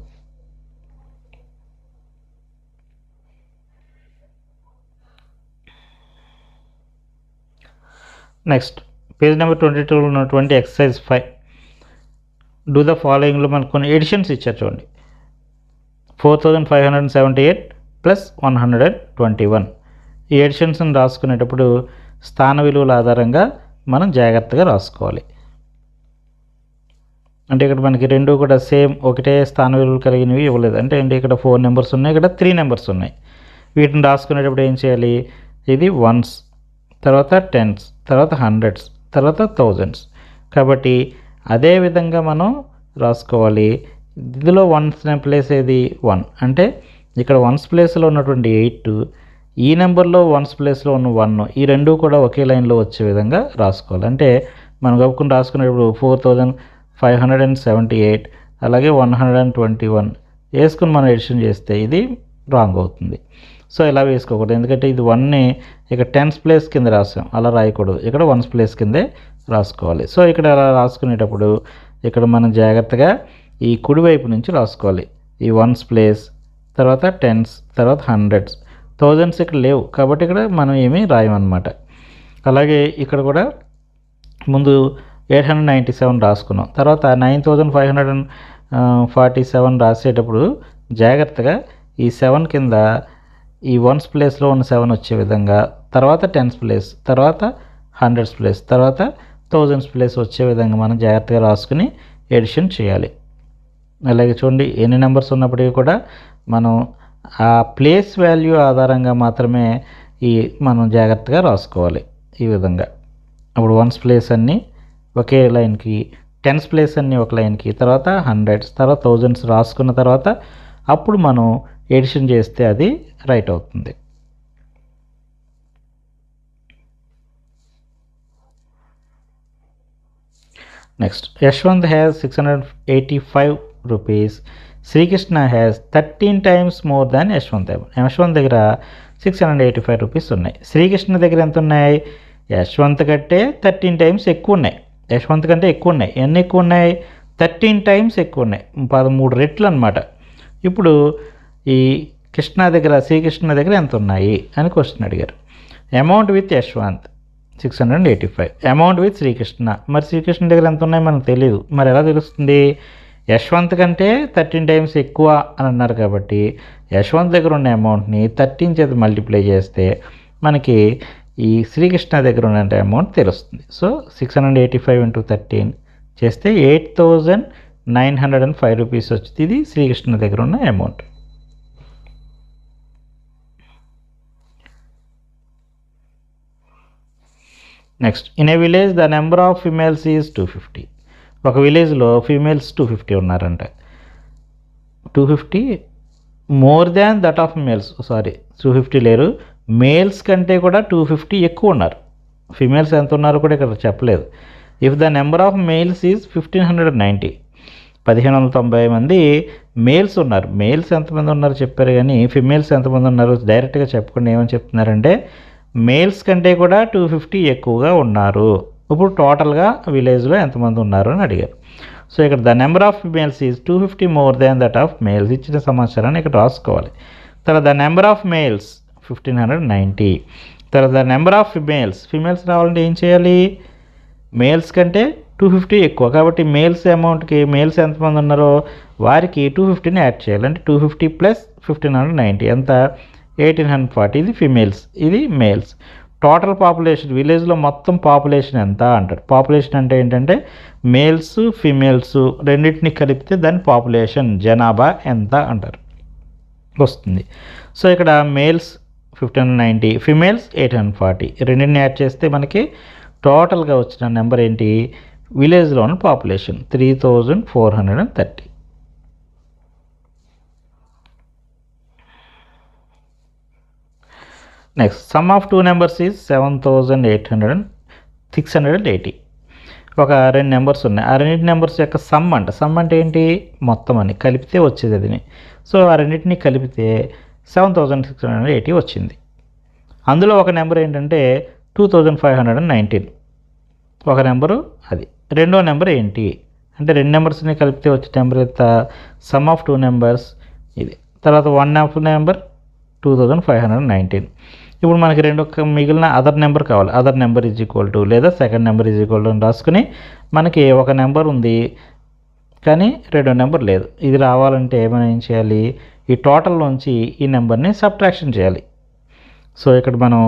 నెక్స్ట్ పేజ్ నెంబర్ 22లో ఉన్నటువంటి ఎక్సర్సైజ్ 5 డూ ద ఫాలోయింగ్లో మనకు కొన్ని ఎడిషన్స్ ఇచ్చారు చూడండి. 4578 + 121. ఈ ఎడిషన్స్ని రాసుకునేటప్పుడు స్థాన విలువల ఆధారంగా మనం జాగ్రత్తగా రాసుకోవాలి. అంటే ఇక్కడ మనకి రెండు కూడా సేమ్ ఒకటే స్థాన విలువలు కలిగినవి ఇవ్వలేదు. అంటే ఇక్కడ 4 నెంబర్స్ ఉన్నాయి, ఇక్కడ 3 నెంబర్స్ ఉన్నాయి. వీటిని రాసుకునేటప్పుడు ఏం చేయాలి? ఇది వన్స్, తర్వాత టెన్స్, తర్వాత హండ్రెడ్స్, తర్వాత థౌజండ్స్. కాబట్టి అదే విధంగా మనం రాసుకోవాలి. ఇందులో వన్స్ ప్లేస్ ఏది? 1. అంటే ఇక్కడ వన్స్ ప్లేస్లో ఉన్నటువంటి 8, ఈ నెంబర్లో వన్స్ ప్లేస్లో ఉన్న 1, ఈ రెండు కూడా ఒకే లైన్లో వచ్చే విధంగా రాసుకోవాలి. అంటే మనం కప్పుకుని రాసుకునేటప్పుడు 4578 అలాగే 121 వేసుకుని మనం ఎడిషన్ చేస్తే ఇది రాంగ్ అవుతుంది. సో ఇలా వేసుకోకూడదు, ఎందుకంటే ఇది 1ని ఇక్కడ టెన్స్ ప్లేస్ కింద రాసాం, అలా రాయకూడదు. ఇక్కడ వన్స్ ప్లేస్ కిందే రాసుకోవాలి. సో ఇక్కడ అలా రాసుకునేటప్పుడు ఇక్కడ మనం జాగ్రత్తగా ఈ కుడివైపు నుంచి రాసుకోవాలి. ఈ వన్స్ ప్లేస్, తర్వాత టెన్స్, తర్వాత హండ్రెడ్స్, థౌజండ్స్ ఇక్కడ లేవు కాబట్టి ఇక్కడ మనం ఏమీ రాయమన్నమాట. అలాగే ఇక్కడ కూడా ముందు 897 రాసుకున్నాం, తర్వాత 9547 రాసేటప్పుడు జాగ్రత్తగా ఈ 7 కింద ఈ వన్స్ ప్లేస్లో ఉన్న 7 వచ్చే విధంగా, తర్వాత టెన్స్ ప్లేస్, తర్వాత హండ్రెడ్స్ ప్లేస్, తర్వాత థౌజండ్స్ ప్లేస్ వచ్చే విధంగా మనం జాగ్రత్తగా రాసుకుని ఎడిషన్ చేయాలి. అలాగే చూడండి, ఎన్ని నెంబర్స్ ఉన్నప్పటికీ కూడా మనం ఆ ప్లేస్ వాల్యూ ఆధారంగా మాత్రమే మనం జాగ్రత్తగా రాసుకోవాలి ఈ విధంగా. అప్పుడు వన్స్ ప్లేస్ అన్నీ ఒకే లైన్కి, టెన్స్ ప్లేస్ అన్నీ ఒక లైన్కి, తర్వాత హండ్రెడ్స్, తర్వాత థౌజండ్స్ రాసుకున్న తర్వాత అప్పుడు మనం ఎడిషన్ చేస్తే అది రైట్ అవుతుంది. Next, Yashwant has 685 rupees. Srikrishna has 13 times more than Yashwant. Yashwant దగ్గర 685 rupees ఉన్నాయి. శ్రీకృష్ణ దగ్గర ఎంత ఉన్నాయి? యశ్వంత్ కంటే 13 times ఎక్కువ ఉన్నాయి. యశ్వంత్ కంటే ఎక్కువ ఉన్నాయి. ఎన్ని ఎక్కువ ఉన్నాయి? 13 times ఎక్కువ ఉన్నాయి, 13 రెట్లు అనమాట. ఇప్పుడు ఈ శ్రీకృష్ణ దగ్గర ఎంత ఉన్నాయి అని క్వశ్చన్ అడిగారు. Amount with Yashwant 685, amount with Srikrishna. మరి శ్రీకృష్ణ దగ్గర ఎంత ఉన్నాయి మనకు తెలియదు. మరి ఎలా తెలుస్తుంది? యశ్వంత్ కంటే 13 times ఎక్కువ అని అన్నారు కాబట్టి యశ్వంత్ దగ్గర ఉన్న అమౌంట్ని 13 చేత మల్టిప్లై చేస్తే మనకి ఈ శ్రీకృష్ణ దగ్గర ఉన్న అమౌంట్ తెలుస్తుంది. సో 685 × 13 చేస్తే 8905 rupees వచ్చింది. ఇది శ్రీకృష్ణ దగ్గర ఉన్న amount. Next, in a village the number of females is 250. ఒక విలేజ్లో ఫీమేల్స్ 250 ఉన్నారంట. 250 more than that of males. 250 లేరు, మేల్స్ కంటే కూడా 250 ఎక్కువ ఉన్నారు. ఫీమేల్స్ ఎంత ఉన్నారో కూడా ఇక్కడ చెప్పలేదు. If the number of males is 1590, 1590 మంది మేల్స్ ఉన్నారు. మేల్స్ ఎంతమంది ఉన్నారు చెప్పారు, కానీ ఫిమేల్స్ ఎంతమంది ఉన్నారు డైరెక్ట్గా చెప్పకుండా ఏమని చెప్తున్నారంటే మేల్స్ కంటే కూడా 250 ఎక్కువగా ఉన్నారు. ఇప్పుడు టోటల్గా విలేజ్లో ఎంతమంది ఉన్నారు అని అడిగారు. సో ఇక్కడ the number of females is 250 more than that of males. ఇచ్చిన సమాచారాన్ని ఇక్కడ రాసుకోవాలి. తర్వాత ద నెంబర్ ఆఫ్ మేల్స్ 1590. తర్వాత నెంబర్ ఆఫ్ ఫిమేల్స్ రావాలంటే ఏం చేయాలి, మేల్స్ కంటే 250 ఎక్కువ కాబట్టి మేల్స్ అమౌంట్కి మేల్స్ ఎంతమంది ఉన్నారో వారికి 250ని యాడ్ చేయాలి. అంటే 250 ప్లస్ 1590 ఎంత 1840. ఇది ఫిమేల్స్, ఇది మేల్స్. టోటల్ పాపులేషన్ విలేజ్లో మొత్తం పాపులేషన్ ఎంత అంటారు. పాపులేషన్ అంటే ఏంటంటే మేల్స్ ఫిమేల్స్ రెండింటిని కలిపితే దాని పాపులేషన్ జనాభా ఎంత అంటారు వస్తుంది. సో ఇక్కడ మేల్స్ 1590, ఫిమేల్స్ 840 రెండింటిని యాడ్ చేస్తే మనకి టోటల్గా వచ్చిన నెంబర్ ఏంటి, విలేజ్లో ఉన్న population 3430. Next some of 2 numbers is 7880. ఒక 2 నెంబర్స్ ఉన్నాయి, ఆ రెండింటి నెంబర్స్ యొక్క సమ్ అంటే ఏంటి, మొత్తం అని కలిపితే వచ్చేది అదిని. సో ఆ రెండింటిని కలిపితే 7680 వచ్చింది. అందులో ఒక నెంబర్ ఏంటంటే 2519, ఒక నెంబరు అది. రెండో నెంబర్ ఏంటి అంటే 2 నెంబర్స్ని కలిపితే వచ్చే నెంబర్ ఎంత, సమ్ ఆఫ్ 2 నెంబర్స్ ఇది. తర్వాత 1 ఆఫ్ నెంబర్ 2519. ఇప్పుడు మనకి మిగిలిన అదర్ నెంబర్ కావాలి. Other number is equal to లేదా second number is equal to అని రాసుకుని మనకి ఒక నెంబర్ ఉంది కానీ రెండో నెంబర్ లేదు. ఇది రావాలంటే మనం ఏం చేయాలి, ఈ టోటల్లోంచి ఈ నెంబర్ని సబ్ట్రాక్షన్ చేయాలి. సో ఇక్కడ మనం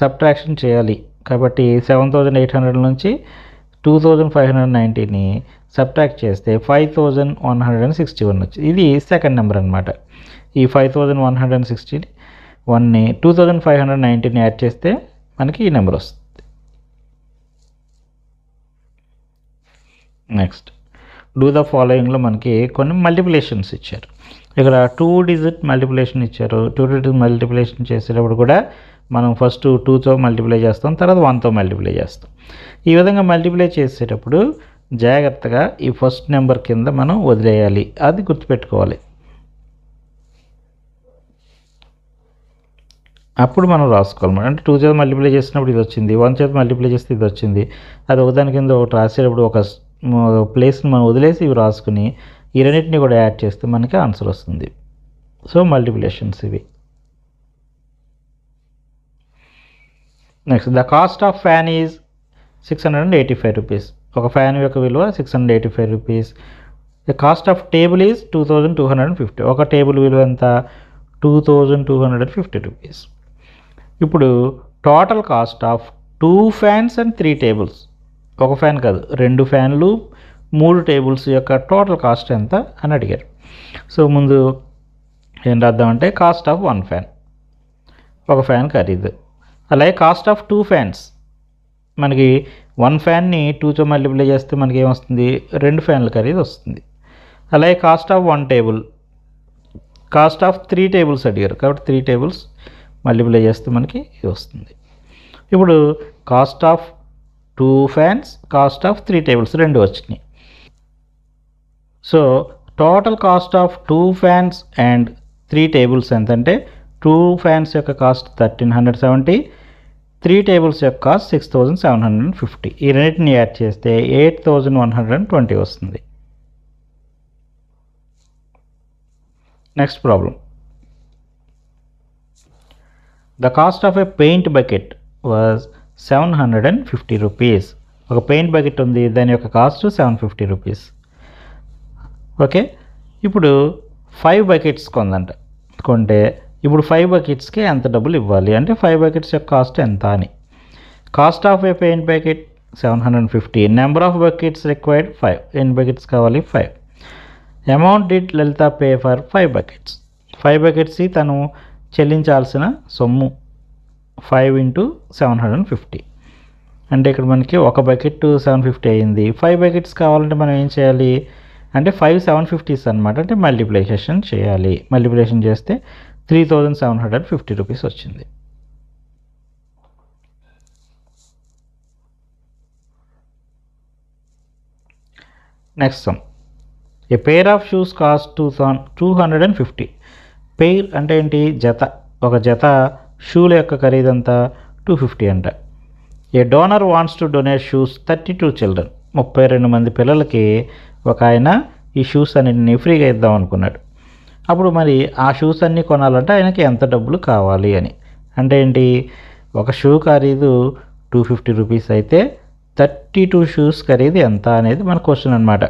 సబ్ట్రాక్షన్ చేయాలి కాబట్టి 7800 నుంచి 2519ని సబ్ట్రాక్ట్ చేస్తే 5161 వచ్చింది. ఇది సెకండ్ నెంబర్ అనమాట. ఈ 5161ని 2519ని యాడ్ చేస్తే మనకి ఈ నెంబర్ వస్తుంది. నెక్స్ట్ డూ ద ఫాలోయింగ్లో మనకి కొన్ని మల్టిప్లికేషన్స్ ఇచ్చారు. ఇక్కడ 2 డిజిట్ మల్టిప్లికేషన్ ఇచ్చారు. 2 డిజిట్ మల్టిప్లికేషన్ చేసేటప్పుడు కూడా మనం ఫస్ట్ 2తో మల్టిప్లై చేస్తాం, తర్వాత 1తో మల్టిప్లై చేస్తాం. ఈ విధంగా మల్టిప్లై చేసేటప్పుడు జాగ్రత్తగా ఈ ఫస్ట్ నెంబర్ కింద మనం వదిలేయాలి, అది గుర్తుపెట్టుకోవాలి. అప్పుడు మనం రాసుకోవాలన్నమాట. అంటే 2 చేత మల్టిప్లై చేసినప్పుడు ఇది వచ్చింది, 1 చేత మల్టిప్లై చేస్తే ఇది వచ్చింది. అది ఒకదాని కింద ఒకటి రాసేటప్పుడు ఒక ప్లేస్ని మనం వదిలేసి ఇవి రాసుకుని ఈ రెండింటిని కూడా యాడ్ చేస్తే మనకి ఆన్సర్ వస్తుంది. సో మల్టిప్లికేషన్స్ ఇవి. Next the cost of fan is 685 rupees. ఒక ఫ్యాన్ యొక్క విలువ 685 rupees. The cost of table is 2250. ఒక టేబుల్ విలువ ఎంత 2250 రూపీస్. ఇప్పుడు total cost of 2 fans and 3 tables. ఒక ఫ్యాన్ కాదు, 2 ఫ్యాన్లు 3 టేబుల్స్ యొక్క టోటల్ కాస్ట్ ఎంత అని అడిగారు. సో ముందు ఏం రాద్దామంటే కాస్ట్ ఆఫ్ 1 ఫ్యాన్, ఒక ఫ్యాన్ ఖరీదు. అలాగే కాస్ట్ ఆఫ్ 2 ఫ్యాన్స్, మనకి 1 ఫ్యాన్ని 2తో మల్టిప్లై చేస్తే మనకి ఏమొస్తుంది, 2 ఫ్యాన్ల ఖరీదు వస్తుంది. అలాగే cost of 1 table, cost of 3 tables అడిగారు కాబట్టి 3 టేబుల్స్ మల్టిప్లై చేస్తే మనకి ఇది వస్తుంది. ఇప్పుడు cost of 2 fans, cost of 3 tables రెండు వచ్చినాయి. So total cost of 2 fans and 3 tables ఎంతంటే 2 ఫ్యాన్స్ యొక్క కాస్ట్ 1370, 3 టేబుల్స్ యొక్క కాస్ట్ 6750. ఈ రెండింటిని యాడ్ చేస్తే 8120 వస్తుంది. Next problem. The cost of a paint bucket was 750 rupees. ఒక పెయింట్ బకెట్ ఉంది, దాని యొక్క కాస్ట్ 750 రూపీస్. ఓకే, ఇప్పుడు 5 బకెట్స్ కొంటే ఇప్పుడు 5 బకెట్స్కి ఎంత డబ్బులు ఇవ్వాలి అంటే 5 బకెట్స్ యొక్క కాస్ట్ ఎంత అని. Cost of A paint bucket 750, number of buckets required 5, ఎన్ని బకెట్స్ కావాలి 5. Amount did Lalitha pay for 5 buckets. 5 బకెట్స్కి తను చెల్లించాల్సిన సొమ్ము 5 × 750. అంటే ఇక్కడ మనకి ఒక బకెట్ 750 అయ్యింది. 5 బకెట్స్ కావాలంటే మనం ఏం చేయాలి అంటే 5 750s అనమాట. అంటే మల్టిప్లికేషన్ చేయాలి. మల్టిప్లికేషన్ చేస్తే 3750 రూపీస్ వచ్చింది. Next some. A pair of shoes cost 250. Pair అంటే ఏంటి, జత. ఒక జత షూల యొక్క ఖరీదంతా 250 అంట. A donor wants to donate shoes 32 children. 32 మంది పిల్లలకి ఒక ఆయన ఈ షూస్ అన్నింటినీ ఫ్రీగా ఇద్దాం అనుకున్నాడు. అప్పుడు మరి ఆ షూస్ అన్నీ కొనాలంటే ఆయనకి ఎంత డబ్బులు కావాలి అని. అంటే ఏంటి, ఒక షూ ఖరీదు 250 రూపీస్ అయితే 32 షూస్ ఖరీదు ఎంత అనేది మన క్వశ్చన్ అనమాట.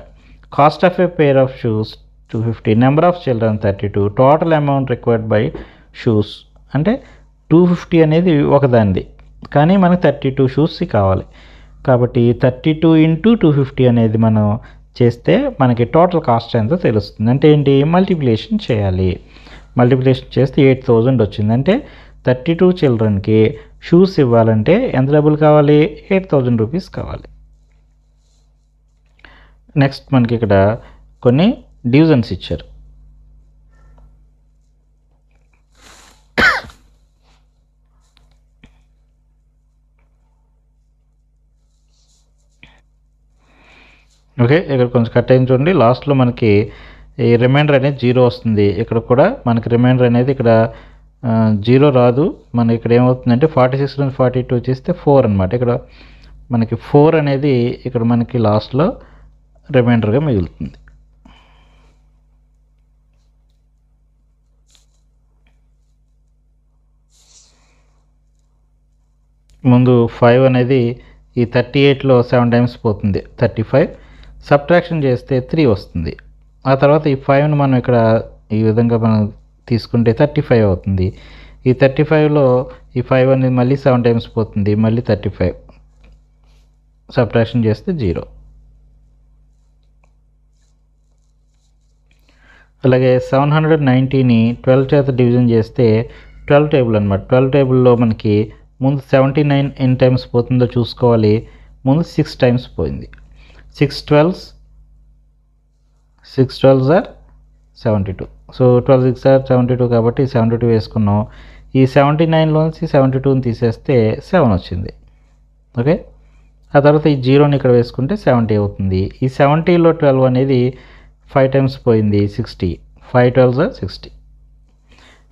Cost of A pair of shoes 250, number of children 32, total amount required by shoes అంటే 250 అనేది ఒకదానిది, కానీ మనకు 32 షూస్ కావాలి. కాబట్టి 32 × 250 అనేది మనం చేస్తే మనకి టోటల్ కాస్ట్ ఎంతో తెలుస్తుంది. అంటే ఏంటి, మల్టిప్లికేషన్ చేయాలి. మల్టిప్లికేషన్ చేస్తే 8000 వచ్చింది. అంటే 32 చిల్డ్రన్కి షూస్ ఇవ్వాలంటే ఎంత డబ్బులు కావాలి, 8000 రూపీస్ కావాలి. నెక్స్ట్ మనకి ఇక్కడ కొన్ని డివిజన్స్ ఇచ్చారు. ఓకే, ఇక్కడ కొంచెం కట్ అయింది చూడండి. లాస్ట్లో మనకి ఈ రిమైండర్ అనేది 0 వస్తుంది. ఇక్కడ కూడా మనకి రిమైండర్ అనేది ఇక్కడ 0 రాదు. మనకి ఇక్కడ ఏమవుతుందంటే 46 నుంచి 42 చేస్తే 4 అనమాట. ఇక్కడ మనకి 4 అనేది ఇక్కడ మనకి లాస్ట్లో రిమైండర్గా మిగులుతుంది. ముందు 5 అనేది ఈ 38లో 7 టైమ్స్ పోతుంది, 35. సబ్ట్రాక్షన్ చేస్తే 3 వస్తుంది. ఆ తర్వాత ఈ 5ని మనం ఇక్కడ ఈ విధంగా మనం తీసుకుంటే 35 అవుతుంది. ఈ 35లో ఈ 5 అనేది మళ్ళీ 7 టైమ్స్ పోతుంది, మళ్ళీ 35. సబ్ట్రాక్షన్ చేస్తే 0. అలాగే 790ని 12 చేత డివిజన్ చేస్తే 12 టేబుల్ అనమాట. 12 టేబుల్లో మనకి ముందు 79 ఎన్ని టైమ్స్ పోతుందో చూసుకోవాలి. ముందు 6 టైమ్స్ పోయింది. 6 12s are 72. సో 12 6 are 72 కాబట్టి 72 వేసుకున్నాం. ఈ 79లోంచి 72ని తీసేస్తే 7 వచ్చింది. ఓకే, ఆ తర్వాత ఈ 0ని ఇక్కడ వేసుకుంటే 70 అవుతుంది. ఈ 70లో 12 అనేది 5 టైమ్స్ పోయింది, 60. 5 12s are 60.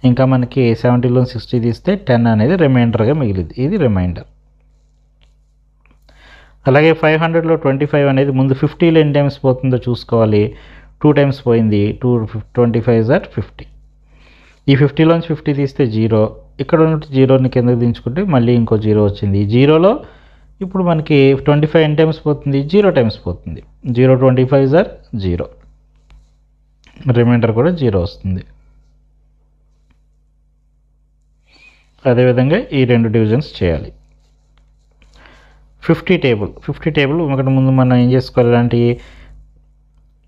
ఇంకా మనకి 70లో 60 తీస్తే 10 అనేది రిమైండర్గా మిగిలింది. ఇది రిమైండర్. అలాగే 500లో 25 అనేది ముందు 50లో ఎన్ని టైమ్స్ పోతుందో చూసుకోవాలి. 2 టైమ్స్ పోయింది. 2 25s are 50. ఈ 50లోంచి 50 తీస్తే 0. ఇక్కడ ఉన్న 0ని కిందకి దించుకుంటే మళ్ళీ ఇంకో 0 వచ్చింది. ఈ 0లో ఇప్పుడు మనకి 25 ఎన్ని టైమ్స్ పోతుంది, 0 టైమ్స్ పోతుంది. 0 25s are 0. రిమైండర్ కూడా 0 వస్తుంది. అదేవిధంగా ఈ 2 డివిజన్స్ చేయాలి. 50 టేబుల్ ఇక్కడ ముందు మనం ఏం చేసుకోవాలి, ఇలాంటి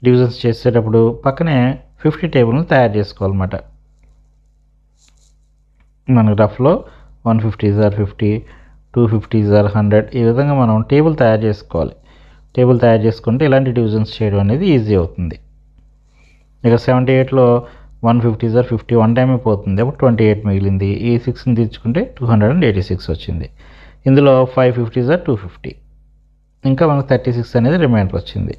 డివిజన్స్ చేసేటప్పుడు పక్కనే 50 టేబుల్ని తయారు చేసుకోవాలన్నమాట. మన రఫ్లో 150s are 50, 250s are 100. ఈ విధంగా మనం టేబుల్ తయారు చేసుకోవాలి. టేబుల్ తయారు చేసుకుంటే ఇలాంటి డివిజన్స్ చేయడం అనేది ఈజీ అవుతుంది. ఇక 78లో 150s are 50, 1 టైమే పోతుంది, అప్పుడు 28 మిగిలింది. ఈ 6ని తీర్చుకుంటే 286 వచ్చింది. ఇందులో 5 50s are 250. ఇంకా మనకు 36 అనేది రిమైండర్ వచ్చింది.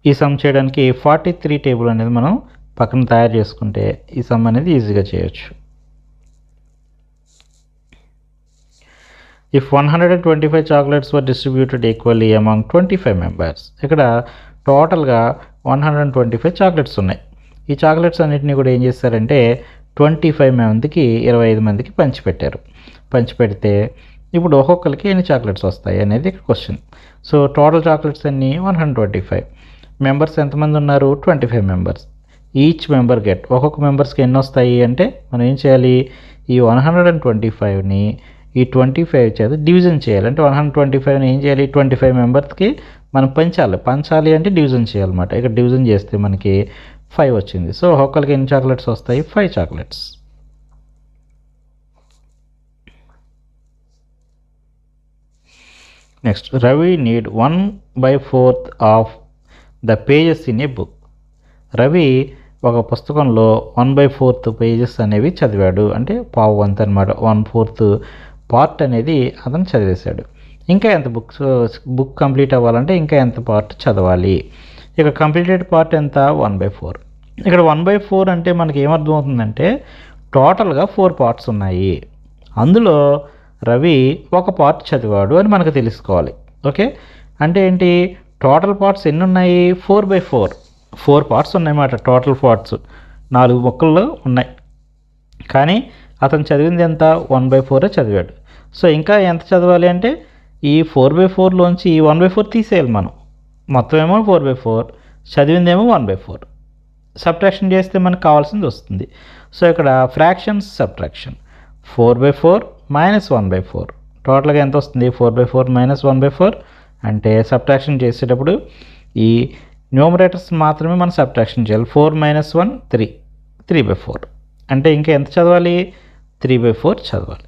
ఈ సమ్ చేయడానికి 43 టేబుల్ అనేది మనం పక్కన తయారు చేసుకుంటే ఈ సమ్ అనేది ఈజీగా చేయొచ్చు. If 125 chocolates were distributed equally among 25 members. ఇక్కడ టోటల్గా 125 చాక్లెట్స్ ఉన్నాయి. ఈ చాక్లెట్స్ అన్నిటిని కూడా ఏం చేస్తారంటే 25 మందికి 25 మందికి పంచిపెట్టారు. పంచిపెడితే ఇప్పుడు ఒక్కొక్కరికి ఎన్ని చాక్లెట్స్ వస్తాయి అనేది ఇక్కడ క్వశ్చన్. సో టోటల్ చాక్లెట్స్ అన్నీ 125. మెంబర్స్ ఎంతమంది ఉన్నారు, 25 మెంబర్స్. ఈచ్ మెంబర్ గెట్, ఒక్కొక్క మెంబర్స్కి ఎన్ని వస్తాయి అంటే మనం ఏం చేయాలి, ఈ 125ని ఈ 25 చేత డివిజన్ చేయాలి. అంటే 125ని ఏం చేయాలి, 25 మెంబర్స్కి మనం పంచాలి అంటే డివిజన్ చేయాలన్నమాట. ఇక్కడ డివిజన్ చేస్తే మనకి 5 వచ్చింది. సో ఒక్కొక్కరికి ఎన్ని చాక్లెట్స్ వస్తాయి, 5 chocolates. Next, Ravi need 1/4 of the pages in a book. Ravi ఒక పుస్తకంలో 1/4 పేజెస్ అనేవి చదివాడు. అంటే పావు వంతు అనమాట. 1/4 పార్ట్ అనేది అతను చదివేశాడు. ఇంకా ఎంత బుక్ కంప్లీట్ అవ్వాలంటే ఇంకా ఎంత పార్ట్ చదవాలి. ఇక కంప్లీటెడ్ పార్ట్ ఎంత, 1/4. ఇక్కడ 1/4 అంటే మనకి ఏమర్థం అవుతుందంటే టోటల్గా 4 పార్ట్స్ ఉన్నాయి. అందులో రవి ఒక పార్ట్ చదివాడు అని మనకు తెలుసుకోవాలి. ఓకే, అంటే ఏంటి, టోటల్ పార్ట్స్ ఎన్ని ఉన్నాయి, 4/4. 4 పార్ట్స్ ఉన్నాయన్నమాట. టోటల్ పార్ట్స్ 4 ముక్కల్లో ఉన్నాయి. కానీ అతను చదివింది ఎంత 1/4 చదివాడు. సో ఇంకా ఎంత చదవాలి అంటే ఈ 4/4లోంచి ఈ 1/4 తీసేయాలి మనం. మొత్తం ఏమో 4/4, చదివిందేమో 1/4. సబ్ట్రాక్షన్ చేస్తే మనకు కావాల్సింది వస్తుంది. సో ఇక్కడ ఫ్రాక్షన్స్ సబ్ట్రాక్షన్ 4/4 మైనస్ 1/4 టోటల్గా ఎంత వస్తుంది? 4/4 మైనస్ 1/4 అంటే సబ్ట్రాక్షన్ చేసేటప్పుడు ఈ న్యూమరేటర్స్ మాత్రమే మనం సబ్ట్రాక్షన్ చేయాలి. 4 మైనస్ 1 3, 3/4 అంటే ఇంకా ఎంత చదవాలి? 3/4 చదవాలి.